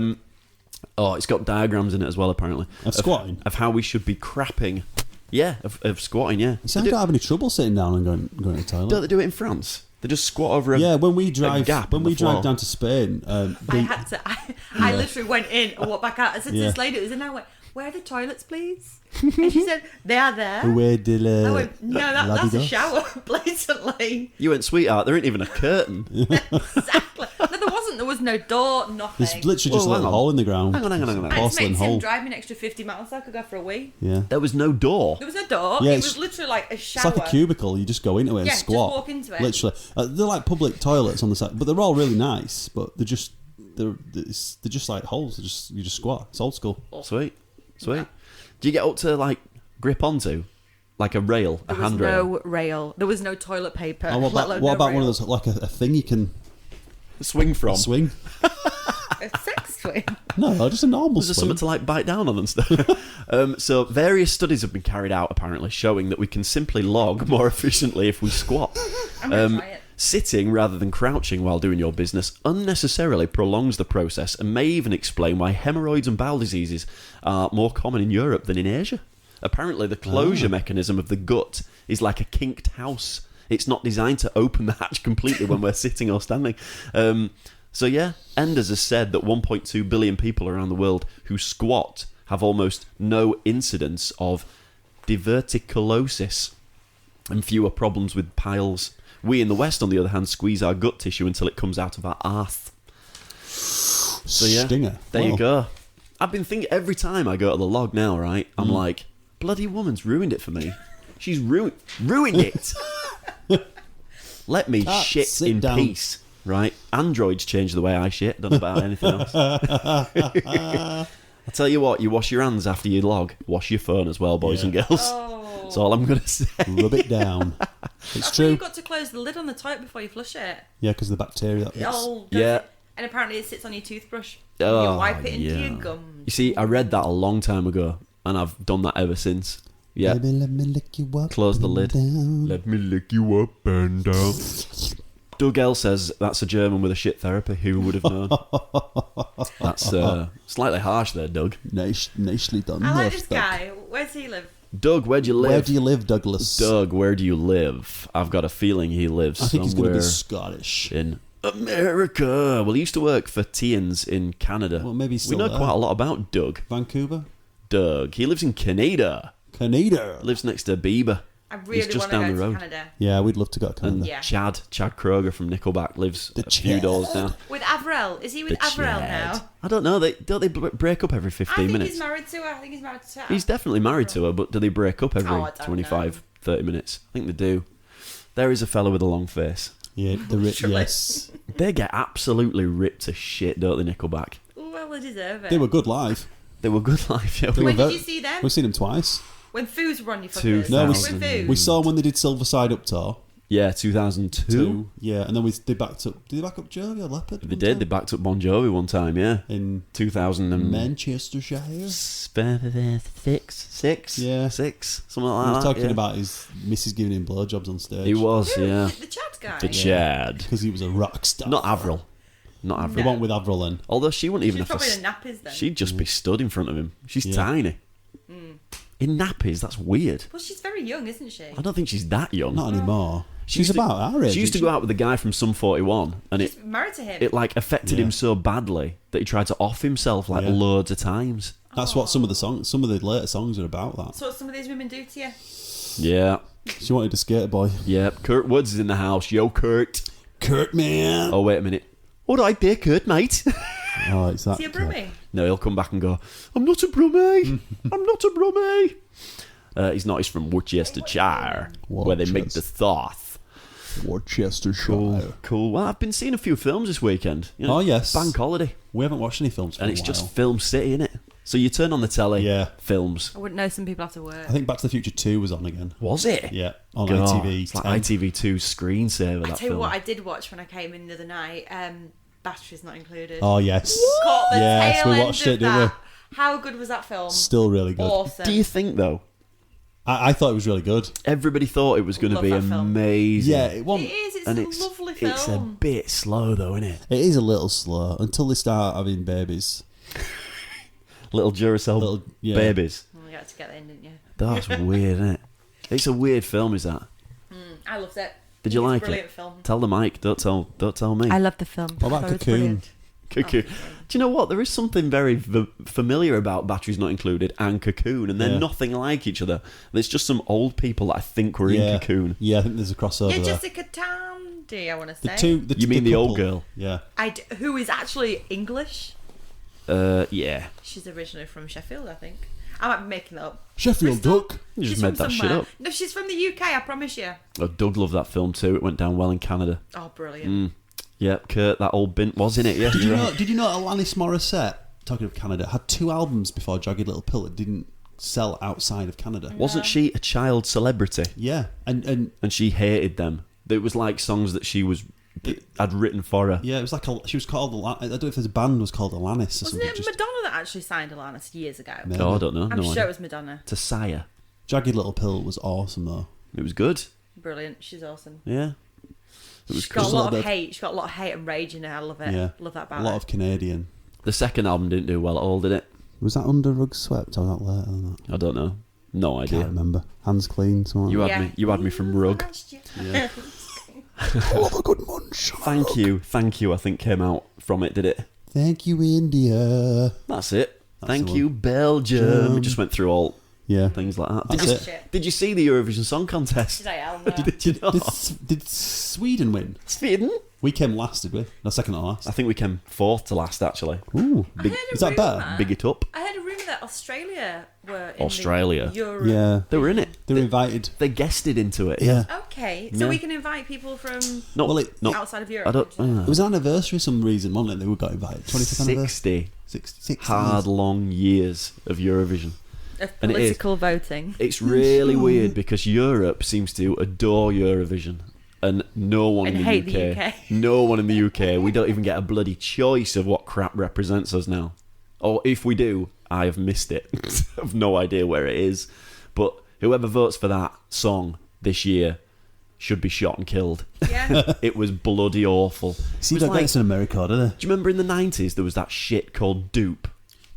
It's got diagrams in it as well, apparently. Of squatting? Of how we should be crapping. Yeah, of squatting, yeah. So I don't have any trouble sitting down and going to the toilet. Don't they do it in France? They just squat over a when we drive gap down to Spain, I had to. I literally went in and walked back out. I said to this lady, it was in there, I went, "Where are the toilets, please?" And she said, "They are there." I went, "No, that's a shower, blatantly." You went, "Sweetheart, there ain't even a curtain." Exactly. No, there wasn't. There was no door, nothing. There's literally just a little hole in the ground. Hang on. I had to Porcelain make hole. Tim drive me an extra 50 miles so I could go for a wee. Yeah. There was no door. There was no door. Yeah, it was literally like a shower. It's like a cubicle. You just go into it and Yeah, squat. just walk into it. Literally, they're like public toilets on the side, but they're all really nice. But they're just like holes. You just squat. It's old school. Sweet. Do you get up to like grip onto, like a rail, a handrail? There was no rail. There was no toilet paper. Oh, what about one of those, like a thing you can Swing from. swing? A sex swing. No, just a normal Was there swing. something to like bite down on and stuff? So various studies have been carried out apparently showing that we can simply log more efficiently if we squat. I'm gonna try it. Sitting rather than crouching while doing your business unnecessarily prolongs the process and may even explain why hemorrhoids and bowel diseases are more common in Europe than in Asia. Apparently the closure mechanism of the gut is like a kinked house. It's not designed to open the hatch completely when we're sitting or standing. So yeah, Enders has said that 1.2 billion people around the world who squat have almost no incidence of diverticulosis and fewer problems with piles. We in the West, on the other hand, squeeze our gut tissue until it comes out of our arse. So yeah, Stinger. there Wow. you go. I've been thinking every time I go to the log now, right? I'm like, bloody woman's ruined it for me. She's ruined it. Let me shit sit in down. peace, right? Androids change the way I shit. Don't know about anything else. I tell you what, you wash your hands after you log. Wash your phone as well, boys and girls. Oh. That's all I'm going to say. Rub it down. It's That's why true. you've got to close the lid on the toilet before you flush it. Yeah, because of the bacteria that It gets... all goes Yeah. in- and apparently it sits on your toothbrush. Oh, you wipe it into yeah. your gums. You see, I read that a long time ago, and I've done that ever since. Yeah. Baby, let me lick you up. Close the and lid. down. Let me lick you up and down. Doug L says that's a German with a shit therapy. Who would have known? That's slightly harsh there, Doug. Nicely done. I like there, this Doug. guy. Where does he live? Doug, where do you live? Where do you live, Douglas? Doug, where do you live? I've got a feeling he lives I think he's going to somewhere be Scottish. in America. Well, he used to work for Tians in Canada. Well, maybe he's we still know there. quite a lot about Doug. Vancouver? Doug, he lives in Canada. Canada. Lives next to Bieber. I He's really just want down to the go to road. Canada. Yeah, we'd love to go to Canada. Yeah. Chad Kroger from Nickelback lives The a few Chad. doors down. With Avril. Is he with The Avril Chad. now? I don't know. Don't they break up every 15 I think minutes? he's married to her. I think he's married to her. He's definitely married to her, but do they break up every Oh, I don't 25, 30 minutes? I think they do. There is a fella with a long face. Yeah, the rich. Surely. Yes. They get absolutely ripped to shit, don't they, Nickelback? Well, they deserve it. They were good live. They were good live. Yeah. They When were did very- you see them? We've seen them twice. When Foos were on your fuckers. 2000. No, When Foos. we saw them when they did Silver Side Up tour. Yeah, 2002. Two. Yeah, and then they backed up. Did they back up Jovi or Leopard? They did. They backed up Bon Jovi one time, yeah. In 2000 and... Manchestershire. Six? Yeah. Six? Something He like was that. talking yeah. about his missus giving him blowjobs on stage. He was, Who? yeah. The Chad guy. The Chad. Because he was a rock star. Not Avril. Not The Avril. one with Avril then. Although she wouldn't even She's have to... probably in nappies then. She'd just be stood in front of him. She's Yeah. tiny. In nappies, that's weird. Well, she's very young, isn't she? I don't think she's that young. Not anymore. She She's used to- about our age. She used to isn't go out with the guy from Sum 41, and She's married to him. it like affected Yeah. him so badly that he tried to off himself like Yeah. loads of times. That's what some of the later songs are about. That That's what some of these women do to you. Yeah, she wanted a skater boy. yeah. Kurt Woods is in the house. Yo, Kurt. Kurt man. Oh wait a minute. All right, there, Kurt, mate. Oh, it's that. Is he a brummie? No, he'll come back and go. I'm not a brummie. I'm not a brummie. He's not. He's from Worcestershire, where they make the sauce. Worcestershire. Cool. Well, I've been seeing a few films this weekend. You know, Oh, yes. Bank holiday, We haven't watched any films for and a it's while. just Film City, innit? So you turn on the telly. Yeah. Films. I wouldn't know. Some people have to work. I think Back to the Future 2 was on again. Was it? Yeah, on God, ITV. It's like 10. ITV2 screensaver. I That tell you film. what, I did watch when I came in the other night. Batteries not included. Oh, yes. Caught the Yes, tail we end watched of it, didn't we? that. How good was that film? Still really good. Awesome. Do you think though? I thought it was really good. Everybody thought it was going to Love be that film. amazing. Yeah, it won't. It is. It's and a it's lovely film. It's a bit slow though, isn't it? It is a little slow until they start having babies. Little Duracell Little- yeah. babies. Oh, you had to get that in, didn't you? That's weird, isn't it? It's a weird film, is that? I loved it. Did you It's a like brilliant it? Film. Tell the mic. Don't tell me. I love the film. What about I thought it was Cocoon? brilliant. Cuckoo. Do you know what? There is something very familiar about Batteries Not Included and Cocoon, and they're Yeah. nothing like each other. There's just some old people that I think were in Cocoon. Yeah, I think there's a crossover Yeah, there. Jessica Tandy, I want to say. You mean the old couple. girl? Yeah. Who is actually English. Yeah. She's originally from Sheffield, I think. I might be making that up. Sheffield Bristol? Duck. You just She's made from that shit somewhere. up. No, she's from the UK, I promise you. Oh, Doug loved that film too. It went down well in Canada. Oh, brilliant. Yeah, Kurt, that old bint was in it. Yeah, Did you you're know? right. Did you know Alanis Morissette, talking of Canada, had 2 albums before Jagged Little Pill that didn't sell outside of Canada? Wasn't she a child celebrity? Yeah, and And she hated them. It was like songs that she had written for her. yeah, it was like she was called. I don't know if there's a band was called Alanis or Wasn't something. it Just Madonna that actually signed Alanis years ago? Maybe. Oh, I don't know. I'm no sure idea. it was Madonna. To Sire. Jagged Little Pill was awesome though. It was good. Brilliant. She's awesome. Yeah. It was She's got a cool. lot Bit- of hate. She's got a lot of hate and rage in her. I love it. Yeah, Love that about a lot her. of Canadian. The second album didn't do well at all, did it? Was that Under Rug Swept or was that later than that? I don't know. No I idea. can't remember. Hands Clean. Something You like had me. You had me from Rug. that. I love a good munch. Thank you. I think came out from it. Did it? Thank you, India. That's it. That's Thank the you, one. Belgium. It just went through all Yeah. things like that. That's Did you, it. Shit. did you see the Eurovision Song Contest? Did I? Hell no. Did you not? Did Sweden win? Sweden? We came last, did we? No, second or last. I think we came fourth to last, actually. Ooh. I heard a Is that better? rumour- Big it up. I heard a rumour that Australia were in Australia? the Euro. Yeah. They were in it. They were invited. They guested into it. Yeah. Okay, so Yeah. we can invite people from Not, Well, it- not, outside of Europe. I don't. It was an anniversary for some reason, wasn't it? They got invited. 25th anniversary. 60 66 hard, long years of Eurovision. Of And it is. political voting. It's really weird because Europe seems to adore Eurovision, and no one And in hate the the UK, UK. no one in the UK. We don't even get a bloody choice of what crap represents us now. Or if we do, I have missed it. I've no idea where it is. But whoever votes for that song this year should be shot and killed. Yeah. It was bloody awful. See, It was that like- gets in America, do they? do you remember in the 90s there was that shit called Dupe?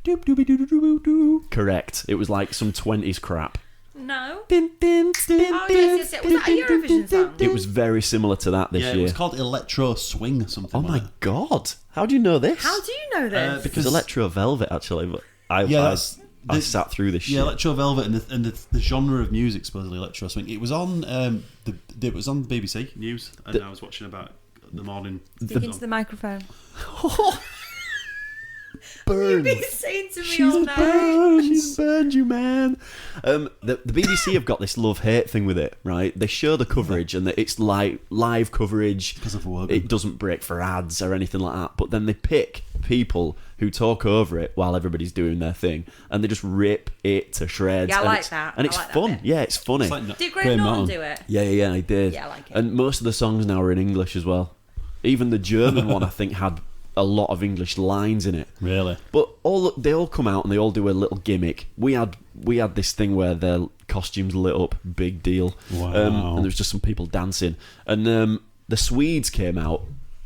Doop doopy doo doo doo doo. Correct. It was like some 20s crap. No. Din, din, din, Oh, yes. Was that a Eurovision song? It was very similar to that this Yeah, year. it was called Electro Swing or something. Oh my like that. god! How do you know this? How do you know this? It was Electro Velvet actually, but I that's- sat through this shit. Yeah, Electro Velvet and the genre of music supposedly Electro Swing. It was on it was on the BBC News, and I was watching about the morning. Speak into the microphone. Burn. You've been saying to me She's all night. burned. She's burned you, man. The BBC have got this love-hate thing with it, right? They show the coverage and it's like live coverage. Because of work. It doesn't break for ads or anything like that. But then they pick people who talk over it while everybody's doing their thing, and they just rip it to shreds. Yeah, I and like it's, that. And I it's like that fun. bit. Yeah, it's funny. It's like Did Graham Norton do it? Yeah, I did. Yeah, I like it. And most of the songs now are in English as well. Even the German one, I think, had a lot of English lines in it. Really? But they all come out and they all do a little gimmick. We had this thing where their costumes lit up, big deal. Wow. And there was just some people dancing. And the Swedes came out,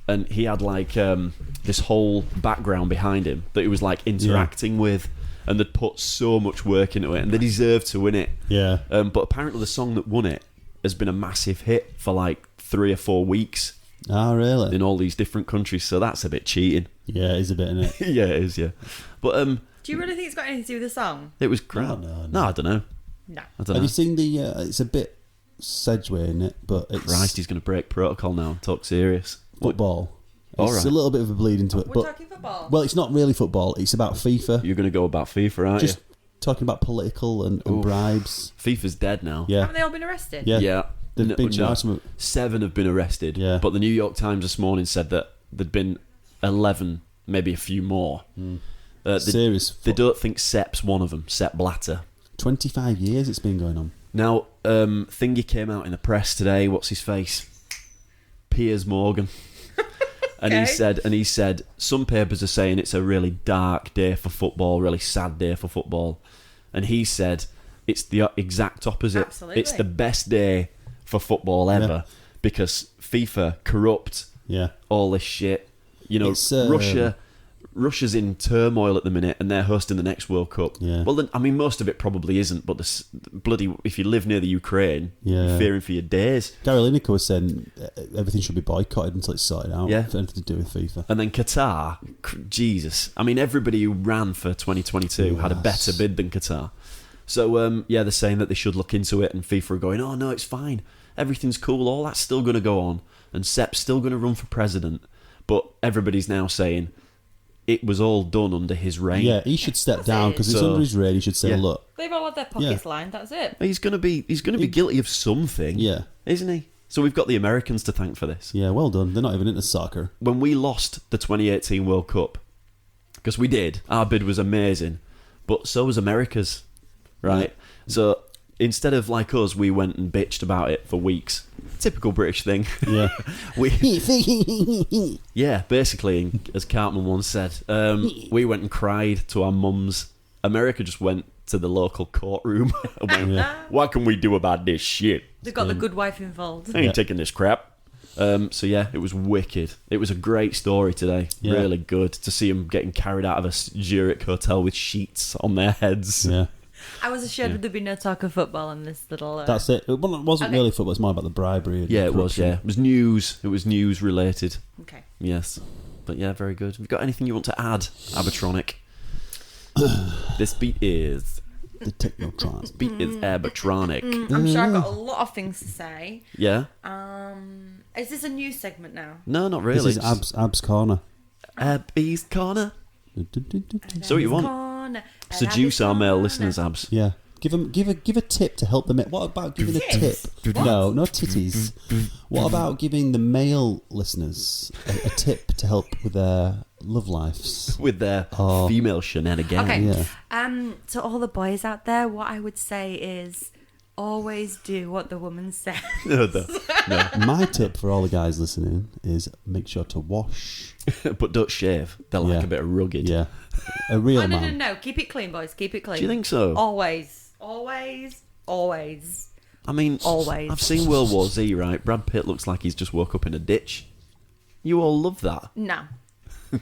and he had like this whole background behind him that he was like interacting with, and they'd put so much work into it, and they deserved to win it. Yeah. But apparently the song that won it has been a massive hit for like 3 or 4 weeks Ah, really? in all these different countries, so that's a bit cheating. Yeah, it is a bit in it. Yeah, it is, yeah. But Do you really think it's got anything to do with the song? it was crap. No, I don't know. No. I don't Have know. you seen the? It's a bit Sedgway in it, but it's Christ, he's going to break protocol now and talk serious. football. All It's right. a little bit of a bleed into it, We're but talking football. well, it's not really football. It's about FIFA. You're going to go about FIFA, aren't Just talking about political and bribes. you? FIFA's dead now. Yeah, Haven't they all been arrested? yeah. Yeah. They've been No, charged with- 7 have been arrested. Yeah. But the New York Times this morning said that there'd been 11, maybe a few more. They Serious. don't think Sepp's one of them, Sepp Blatter. 25 years it's been going on. Now, thingy came out in the press today. What's his face? Piers Morgan. And Okay. he said some papers are saying it's a really dark day for football, really sad day for football. And he said it's the exact opposite. Absolutely. It's the best day for football ever because FIFA corrupt Yeah. all this shit. You know, It's, Russia's in turmoil at the minute, and they're hosting the next World Cup. Yeah. Well, then, I mean, most of it probably isn't, but bloody, if you live near the Ukraine, Yeah. you're fearing for your days. Gary Lineker was saying everything should be boycotted until it's sorted out. Yeah. For anything to do with FIFA. And then Qatar, Jesus. I mean, everybody who ran for 2022 had a better bid than Qatar. So, they're saying that they should look into it, and FIFA are going, oh, no, it's fine. Everything's cool. All that's still going to go on. And Sepp's still going to run for president. But everybody's now saying it was all done under his reign. Yeah, he should step down because it's So- under his reign. He should say, Yeah. look, They've all had their pockets lined, that's it. He's going to be guilty of something. Yeah. Isn't he? So we've got the Americans to thank for this. yeah, well done. They're not even into soccer. When we lost the 2018 World Cup, because we did, our bid was amazing, but so was America's, right? So instead of like us, we went and bitched about it for weeks. Typical British thing. Yeah. Yeah, basically, as Cartman once said, we went and cried to our mums. America just went to the local courtroom and went, Yeah. what can we do about this shit? They've got the good wife involved. I ain't Yeah. taking this crap. So yeah, it was wicked. It was a great story today. Yeah. Really good to see them getting carried out of a Zurich hotel with sheets on their heads. Yeah. I was assured there'd be no talk of football in this little... That's it. It wasn't Okay. really football. It's more about the bribery. And Yeah, it was. corruption. Yeah, it was news. It was news related. Okay. Yes, but yeah, very good. Have you got anything you want to add, Abatronic? This beat is The Technotrons. beat is Abatronic. I'm sure I've got a lot of things to say. Yeah. Is this a news segment now? No, not This really. is Ab's Corner. Abby's corner. So what you want? Corner, Seduce our male corner. listeners, Abs. Yeah. Give a tip to help them. What about giving a tip? Tips? No, no titties. What about giving the male listeners a tip to help with their love lives. with their Oh. female shenanigans. Okay. Yeah. To all the boys out there, what I would say is always do what the woman says. No. My tip for all the guys listening is make sure to wash. But don't shave. They're like Yeah. a bit of rugged. Yeah. A real Oh, man. no. Keep it clean, boys. Keep it clean. Do you think so? Always. Always. Always. I mean, Always. I've seen World War Z, right? Brad Pitt looks like he's just woke up in a ditch. You all love that. No.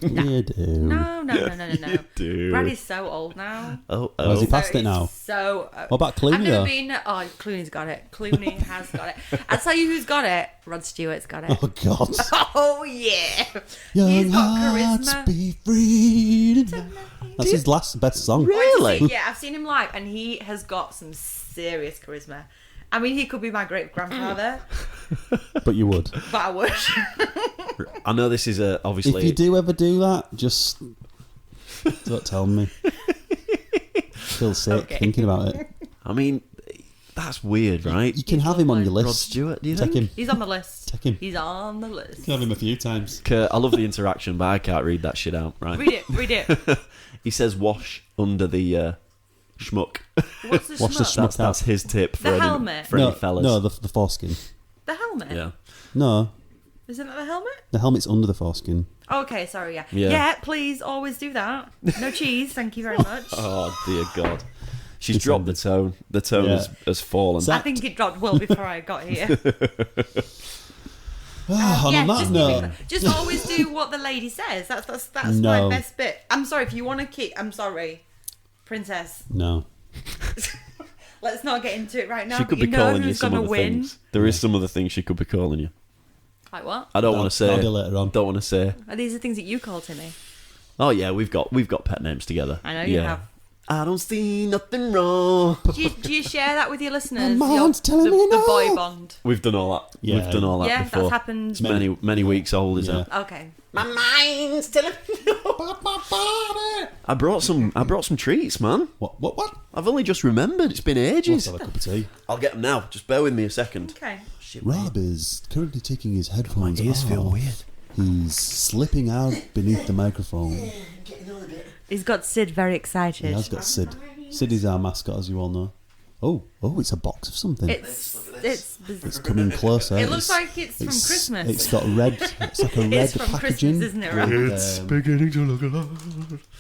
You do. No. do. Brad is so old now. Oh. Has he passed it now? So. What about Clooney, I've never though? been. Oh, Clooney's got it. Clooney has got it. I'll tell you who's got it. Rod Stewart's got it. Oh, God. Oh, yeah. Young He's got hearts charisma. be free tonight. That's his best song. Really? Yeah, I've seen him live, and he has got some serious charisma. I mean, he could be my great grandfather, But you would. but I would. I know this is obviously. If you do ever do that, just don't tell me. Feel sick Okay. thinking about it. I mean, that's weird, right? You can have him on your list. Rod Stewart, do you Take think? him. He's on the list. Take him. He's on the list. Have him a few times. I love the interaction, but I can't read that shit out, right? Read it. He says wash under the schmuck. What's the Watch the schmuck? schmuck. That's his tip for The any, helmet. for any fellas. No, the foreskin. The helmet? Yeah. No, Isn't that the helmet? the helmet's under the foreskin. Okay, sorry, yeah. Yeah. Yeah, please always do that. No cheese, thank you very much. Oh dear God. She's It's dropped the ended. tone. The tone Yeah. has fallen. So- I think it dropped well before I got here. On Yeah, that note, just always do what the lady says. That's No. my best bit. I'm sorry if you want to keep. I'm sorry, princess. no. Let's not get into it right now. She could but be you know calling you who's some gonna other win. things. There is some other things she could be calling you. Like what? I don't That'll- want to say. that'll be later on. Don't want to say. Are these the things that you call to me? Oh yeah, we've got pet names together. I know you Yeah. have. I don't see nothing wrong. Do you share that with your listeners? My mind's telling me the no. boy bond. We've done all that. Yeah. We've done all that Yeah, before. that's happened. It's many weeks old, isn't Yeah. it? Okay. My mind's telling me no. I brought some treats, man. What? I've only just remembered. It's been Let's ages. have a cup of tea. I'll get them now. Just bear with me a second. Okay. Rob is currently taking his headphones My ears off. feel weird. He's slipping out beneath the microphone. He's got Sid very excited. He has got Sid. Sid is our mascot, as you all know. Oh, it's a box of something. It's coming closer. It looks like it's from Christmas. It's got red. It's like a red It's from packaging. Christmas, isn't it, right? with, beginning to look a lot.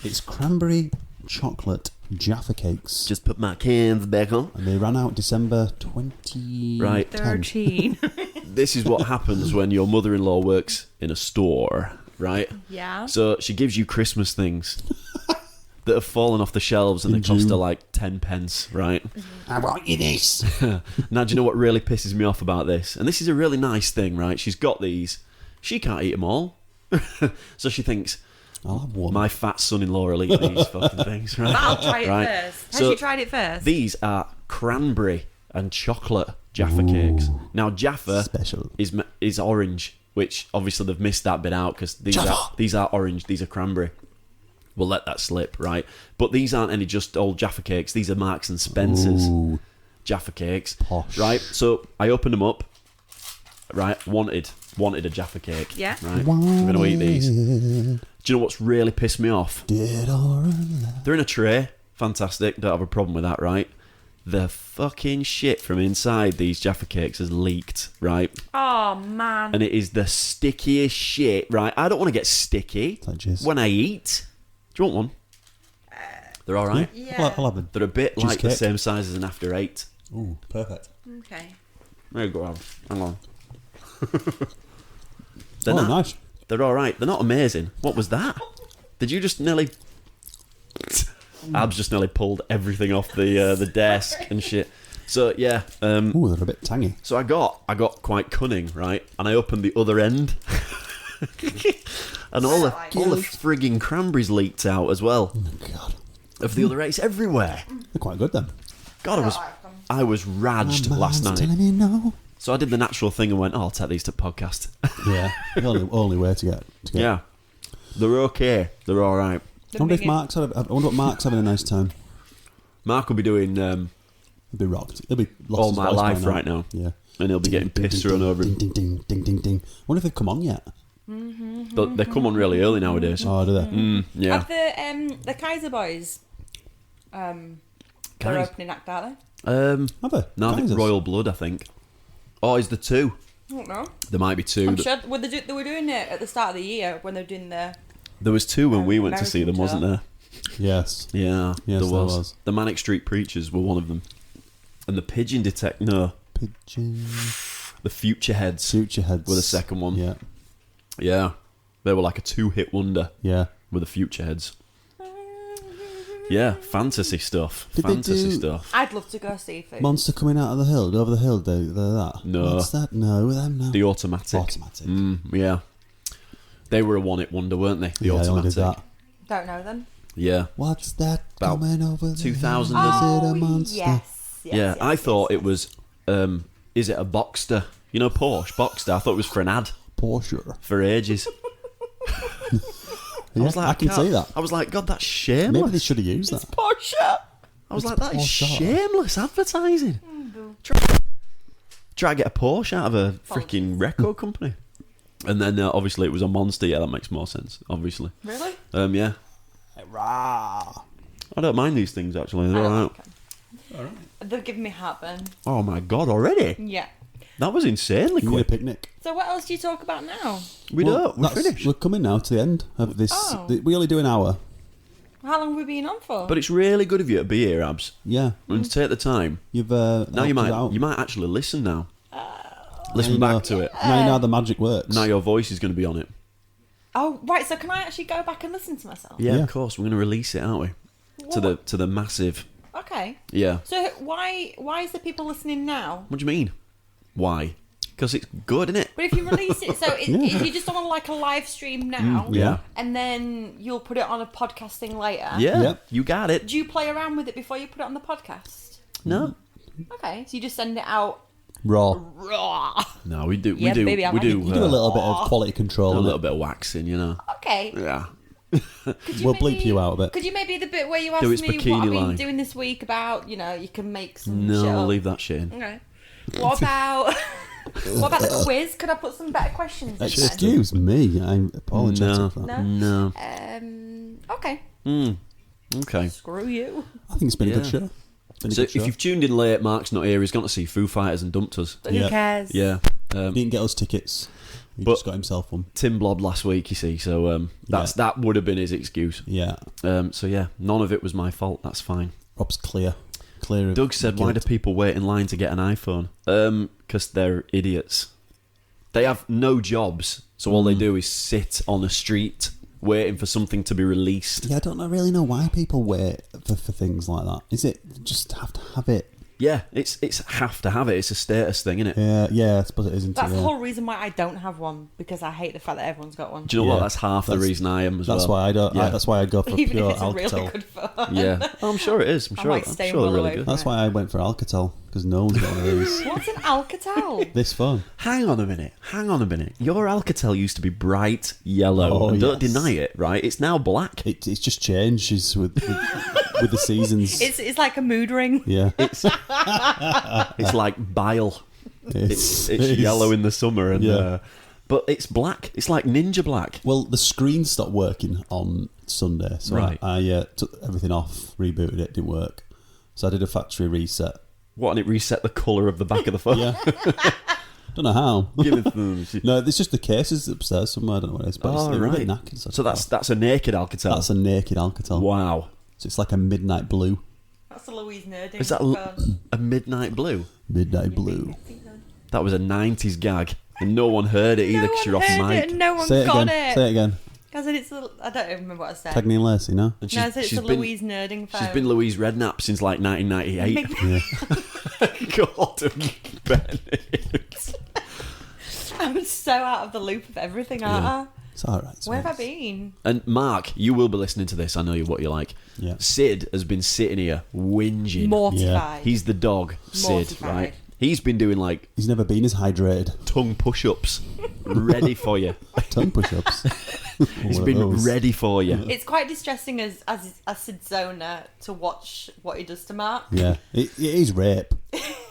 it's cranberry chocolate Jaffa cakes, Just put my cans back on. and they ran out December 2010. Right. 13. This is what happens when your mother-in-law works in a store, right? Yeah. So she gives you Christmas things that have fallen off the shelves and In they cost her June. like 10 pence, right? I want you this. Now, do you know what really pisses me off about this? And this is a really nice thing, right? She's got these. She can't eat them all. So she thinks, I'll have one. my fat son-in-law will eat these fucking things, right? But I'll try it Right. first. Has So she tried it first? These are cranberry and chocolate Jaffa cakes. Now, Jaffa Special. is orange, which obviously they've missed that bit out because these are orange, these are cranberry. We'll let that slip, right? But these aren't any just old Jaffa cakes. These are Marks and Spencer's Ooh, Jaffa cakes, posh. right? So I opened them up, right? Wanted a Jaffa cake, Yeah. right? I'm gonna eat these. Do you know what's really pissed me off? Dead or alive. They're in a tray, fantastic. Don't have a problem with that, right? The fucking shit from inside these Jaffa cakes has leaked, right? Oh, man. And it is the stickiest shit, right? I don't want to get sticky Like jizz. when I eat. Do you want one? They're all right. Yeah. I'll have them. They're a bit like the Cheesecake. same size as an After Eight. Ooh, perfect. Okay. There you go. Al. Hang on. They're Oh, not. nice. They're all right. They're not amazing. What was that? Did you just nearly? Abs just nearly pulled everything off the desk and shit. So yeah. Ooh, they're a bit tangy. So I got quite cunning, right? And I opened the other end, and all the frigging cranberries leaked out as well Oh, God. of the other eight. It's everywhere. They're quite good then. God, I was raged My last mind's night. telling me no. So I did the natural thing and went, oh, I'll take these to podcast. Yeah, the only way to get. Yeah, they're okay. They're all right. I wonder what Mark's having a nice time. Mark will be doing He'll be rocked. He'll be lost All his My voice by Life right now. Yeah. and he'll be getting Ding, piss ding, thrown ding, over him. ding, ding, ding, ding, ding. I wonder if they've come on yet. But they come on really early nowadays. Oh, do they? Yeah. Have the Kaiser Boys, they're Kaiser? opening act, aren't Have they? No, I think Kaisers? Royal Blood, I think. Oh, is there two? they? I don't know. There might be two. I'm sure they were doing it at the start of the year when they were doing the... There was two when we went to see them, American wasn't there? Yes. Yeah, Yes, there there was. was. The Manic Street Preachers were one of them. And the Pigeon Detect... No, Pigeon. the Future Heads Future Heads were the second one. Yeah. Yeah. They were like a 2-hit wonder Yeah. with the Future Heads. Yeah, fantasy stuff. Did they Fantasy do- stuff. I'd love to go see Food. Monster coming out of the hill, over the hill, do that? No. What's that? No, them no. The Automatic. Automatic. Yeah. They were a one-hit wonder, weren't they? The Yeah, I only Automatic. did that. Don't know them. Yeah. What's that About coming over the 2000 hill? and- Is it a monster? yes. Yeah, I thought it was, is it a Boxster? You know, Porsche, Boxster. I thought it was for an ad Porsche. for ages. Yeah, was like, I can can't- see that. I was like, God, that's shameless. Maybe they should have used that. Porsche. I was It's like, that is Porsche. shameless advertising. Try to get a Porsche out of a freaking record company. And then obviously it was a Monster. Yeah, that makes more sense, obviously. Really? Yeah. Rah. I don't mind these things, actually. They're I all don't right. like 'em. They're giving me heartburn. Oh, my God, already? Yeah. That was insanely You need a quick. picnic. So what else do you talk about now? We don't. We're that's- finished. We're coming now to the end of this. Oh. We only do an hour. How long have we been on for? But it's really good of you to be here, Abs. Yeah. And to take the time. You've Now you helped us out. might actually listen now. Now Listen you back know- to it. Now you know how the magic works. Now your voice is going to be on it. Oh, right. So can I actually go back and listen to myself? Yeah, Yeah. of course. We're going to release it, aren't we? To the massive. Okay. Yeah. So why is the people listening now? What do you mean? Why? Because it's good, isn't it? But if you release it, so if you just on like a live stream now, Yeah. and then you'll put it on a podcast thing later. Yeah. Yep. You got it. Do you play around with it before you put it on the podcast? No. Okay, so you just send it out Raw. raw. No, we do. Yeah, we do. baby, I'm we do. happy. You do a little bit of quality control. a on little it. bit of waxing, you know. Okay. Yeah. Could you We'll bleep you out a bit. Could you maybe the bit where you asked Do me its what bikini I've been line. doing this week about, you can make some No, shit I'll up. leave that shit in. Okay. What about the quiz? Could I put some better questions in then? Excuse me. I apologise No. for that. No. Okay. Okay. Screw you. I think it's been a good Yeah. show. It's been a So good if show. you've tuned in late, Mark's not here. He's gone to see Foo Fighters and dumped us. But Yeah. who cares? Yeah. He didn't get us tickets. He But- just got himself one. Tim blobbed last week, you see. So that would have been his excuse. Yeah. So yeah, none of it was my fault. That's fine. Rob's clear. Clear of Doug said, "Why do guilt. people wait in line to get an iPhone? Because they're idiots. They have no jobs, so all they do is sit on a street waiting for something to be released. Yeah, I don't really know why people wait for things like that. Is it just have to have it? Yeah, it's have to have it. It's a status thing, isn't it? Yeah, I suppose it isn't. That's yeah. the whole reason why I don't have one, because I hate the fact that everyone's got one. Do you know what? Yeah. That's half the That's- reason I am as well. That's why I don't. Yeah. That's why I go for Even pure if it's a really Alcatel. good phone. Yeah, oh, I'm sure it is. I'm I sure. might I'm stay sure they're well really away good. from That's why I went for Alcatel, because no one's got one of these. What's an Alcatel? This phone. Hang on a minute. Your Alcatel used to be bright yellow. Oh, and don't yes. deny it, right? It's now black. It's just changes with the seasons. It's like a mood ring. Yeah, It's like bile. It's yellow in the summer, and Yeah. but it's black. It's like ninja black. Well, the screen stopped working on Sunday, so Right. I took everything off, rebooted it, didn't work. So I did a factory reset. What? And it reset the colour of the back of the phone. Yeah. Don't know how. Give it them. No, it's just the cases upstairs somewhere. I don't know what it is, but Oh, it's a right. bit knackered. So that's a naked Alcatel. That's a naked Alcatel. Wow. So it's like a midnight blue. That's a Louise Nerding Is that phone. a midnight blue? Midnight blue. That was a 90s gag, and no one heard it either No because one you're off heard mic. it and no one Say it got again. it. Say it again. I said it's I don't even remember what I said. Cagney and Lacey, no? And No, I said it's a Louise Nerding phone. She's been Louise Redknapp since like 1998. Yeah. Gordon Bennett. I'm so out of the loop of everything, aren't I? It's alright. Where have I been? And Mark, you will be listening to this. I know what you like. Yeah. Sid has been sitting here whinging. Mortified. He's the dog, Sid, Mortified. right? He's been doing like He's never been as hydrated. tongue push-ups, ready for you. Tongue push-ups. He's been ready for you. It's quite distressing as Sid's owner to watch what he does to Mark. Yeah. It is rape.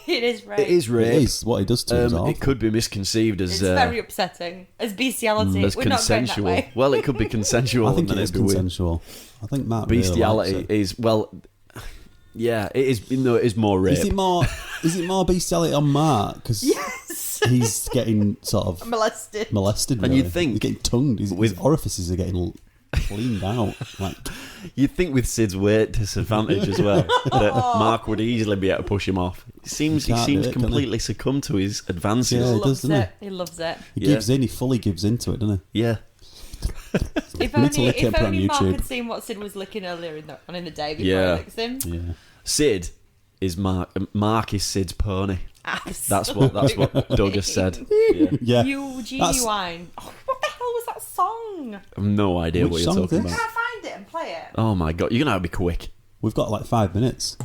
It is rape. It is rape. It is. What he does to us. It could be misconceived as It's very upsetting. As bestiality. as We're not going that consensual. way. Well, it could be consensual. I think and then it is it'd be weird. consensual. I think Matt Bestiality really likes it. is, well, yeah, it is. No, it is more rape. Is it more bestiality on Mark? Because Yes. he's getting sort of Molested. molested. And Really. you'd think he's getting tongued. His orifices are getting cleaned out. Like, You'd think with Sid's weight disadvantage as well that Mark would easily be able to push him off. He seems can't do it, can completely succumbed to his advances. Yeah. He He loves does, doesn't it. He loves it. he Yeah. gives in. He fully gives into it, doesn't Yeah. If need to only, lick it and if put it on only Mark YouTube. had seen what Sid was licking earlier in the day before Yeah. he licks him. he? Yeah. Sid is Mark. Mark is Sid's pony. Absolutely. That's what Doug has said. Yeah. Yeah. You genuine. Oh, what the hell was that song? I have no idea Which what song you're is talking this? about. Can I find it and play it? Oh my god, you're gonna have to be quick. We've got like 5 minutes.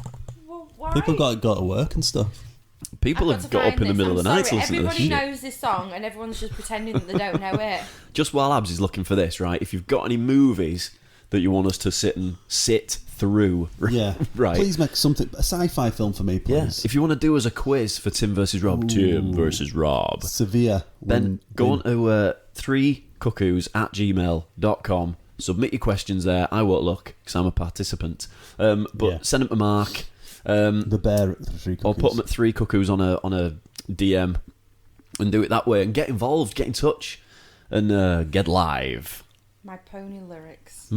Well, why? People got to go to work and stuff. People I've have to got up find in the this. middle of the I'm night to sorry, listen to this everybody shit. knows this song and everyone's just pretending that they don't know it. Just while Abs is looking for this, right? If you've got any movies that you want us to sit through, Yeah. right? Please make something, a sci-fi film for me, please. Yeah. If you want to do as a quiz for Tim versus Rob, Tim versus Rob, Severe. then go on to 3cuckoos@gmail.com. Submit your questions there. I won't look because I'm a participant. But Yeah. send them to Mark. The bear at the Three Cookies. Or put them at 3cuckoos on a DM and do it that way and get involved, get in touch, and get live. My pony lyrics.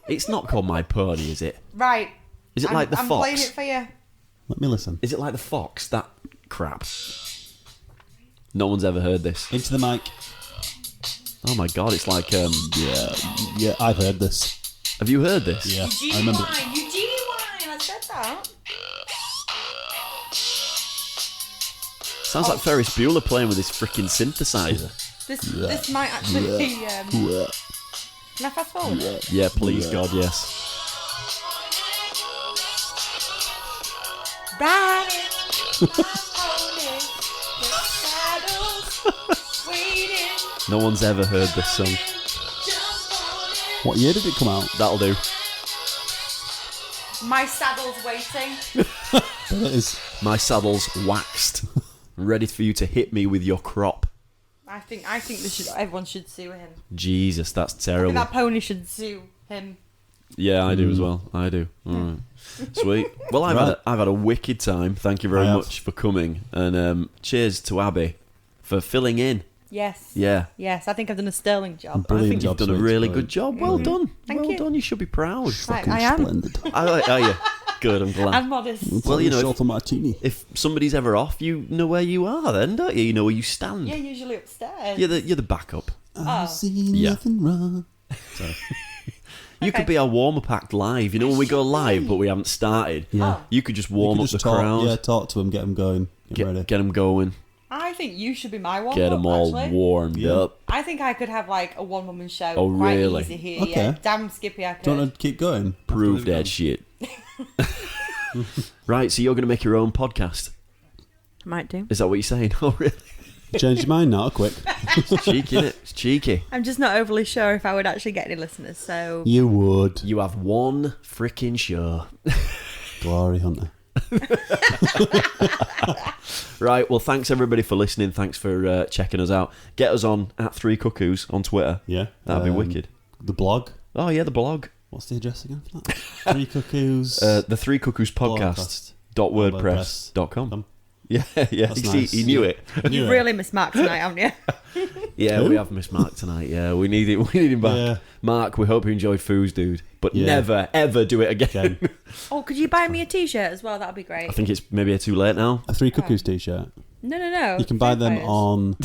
It's not called My Pony, is it? Right. Is it like the I'm fox? playing it for you. Let me listen. Is it like the fox? That crap. No one's ever heard this. Into the mic. Oh my god, it's like Yeah, I've heard this. have you heard this? Yeah, I Genuine. remember. You genuine. I said that. Sounds like Ferris Bueller playing with his freaking synthesizer. This might actually be. Can I fast forward it? Yeah, please God, yes. Riding my pony, the saddles waiting, No one's ever heard this song. just on it. What year did it come out? That'll do. My saddle's waiting. There it is. My saddle's waxed. Ready for you to hit me with your crop. I think everyone should sue him. Jesus, that's I think terrible. that pony should sue him. Yeah, I do as well. I do. All right. Sweet. Well, I've had a wicked time. Thank you very I have. much for coming. And cheers to Abby for filling in. Yes. Yeah. Yes, I think I've done a sterling job. I Brilliant think you've job, done a sweet. really good job. Well done. Thank well you. done. You should be proud. I am. Splendid. Are you? Good, I'm glad. I'm modest. Well, you know, short of martini. If somebody's ever off, you know where you are then, don't you? You know where you stand. You're usually upstairs. You're the backup. I see Yeah. nothing wrong. Sorry. You could be our warm-up act live. You know when we go live but we haven't started? Yeah. You could just You warm could up the just talk, crowd. Yeah, talk to them, get them going, get ready. Get them going. I think you should be my one. Get them all actually. warmed Yeah. up. I think I could have like a one-woman show. Oh, quite really? easy here. Okay. Yeah. Damn Skippy, I could. Do you want to keep going? Prove After that they've shit. Right, so you're going to make your own podcast. Might do. Is that what you're saying? Oh, really? gone? Change your mind now, quick. It's cheeky, innit? It's cheeky. I'm just not overly sure if I would actually get any listeners. So You would. You have one freaking show. Glory Hunter. Right, well, thanks everybody for listening. Thanks for checking us out. Get us on at 3cuckoos on Twitter. Yeah. That'd be wicked. The blog. Oh, yeah, the blog. What's the address again for that? Three Cuckoos. The 3cuckoos podcast.wordpress.com. Yeah, yeah. That's You see, nice. he knew it. you really missed Mark tonight, haven't you? Yeah, we have missed Mark tonight. Yeah, we need it. We need him back. Yeah. Mark, we hope you enjoyed Foos, dude. But Yeah. never, ever do it again. Oh, could you buy me a T-shirt as well? That'd be great. I think it's maybe too late now. A Three Cuckoos t-shirt. No. You can buy them Vampires. on...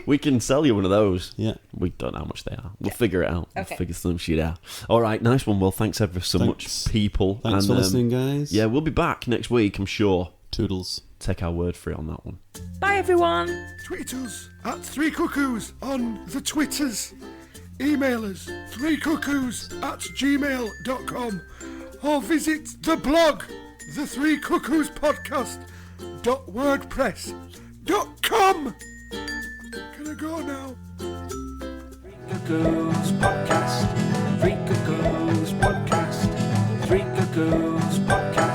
We can sell you one of those. Yeah. We don't know how much they are. We'll figure it out. We'll Okay. figure some shit out. All right, nice one. Well, thanks ever so Thanks. much, people. Thanks for listening, guys. Yeah, we'll be back next week, I'm sure. Toodles. Take our word for it on that one. Bye, everyone. Tweet us at 3cuckoos on the Twitters. Email us 3cuckoos@gmail.com or visit the blog, the 3cuckoos podcast.wordpress.com. Can I go now? Cuckoos Podcast. Three Cuckoos Podcast. Three Cuckoos Podcast.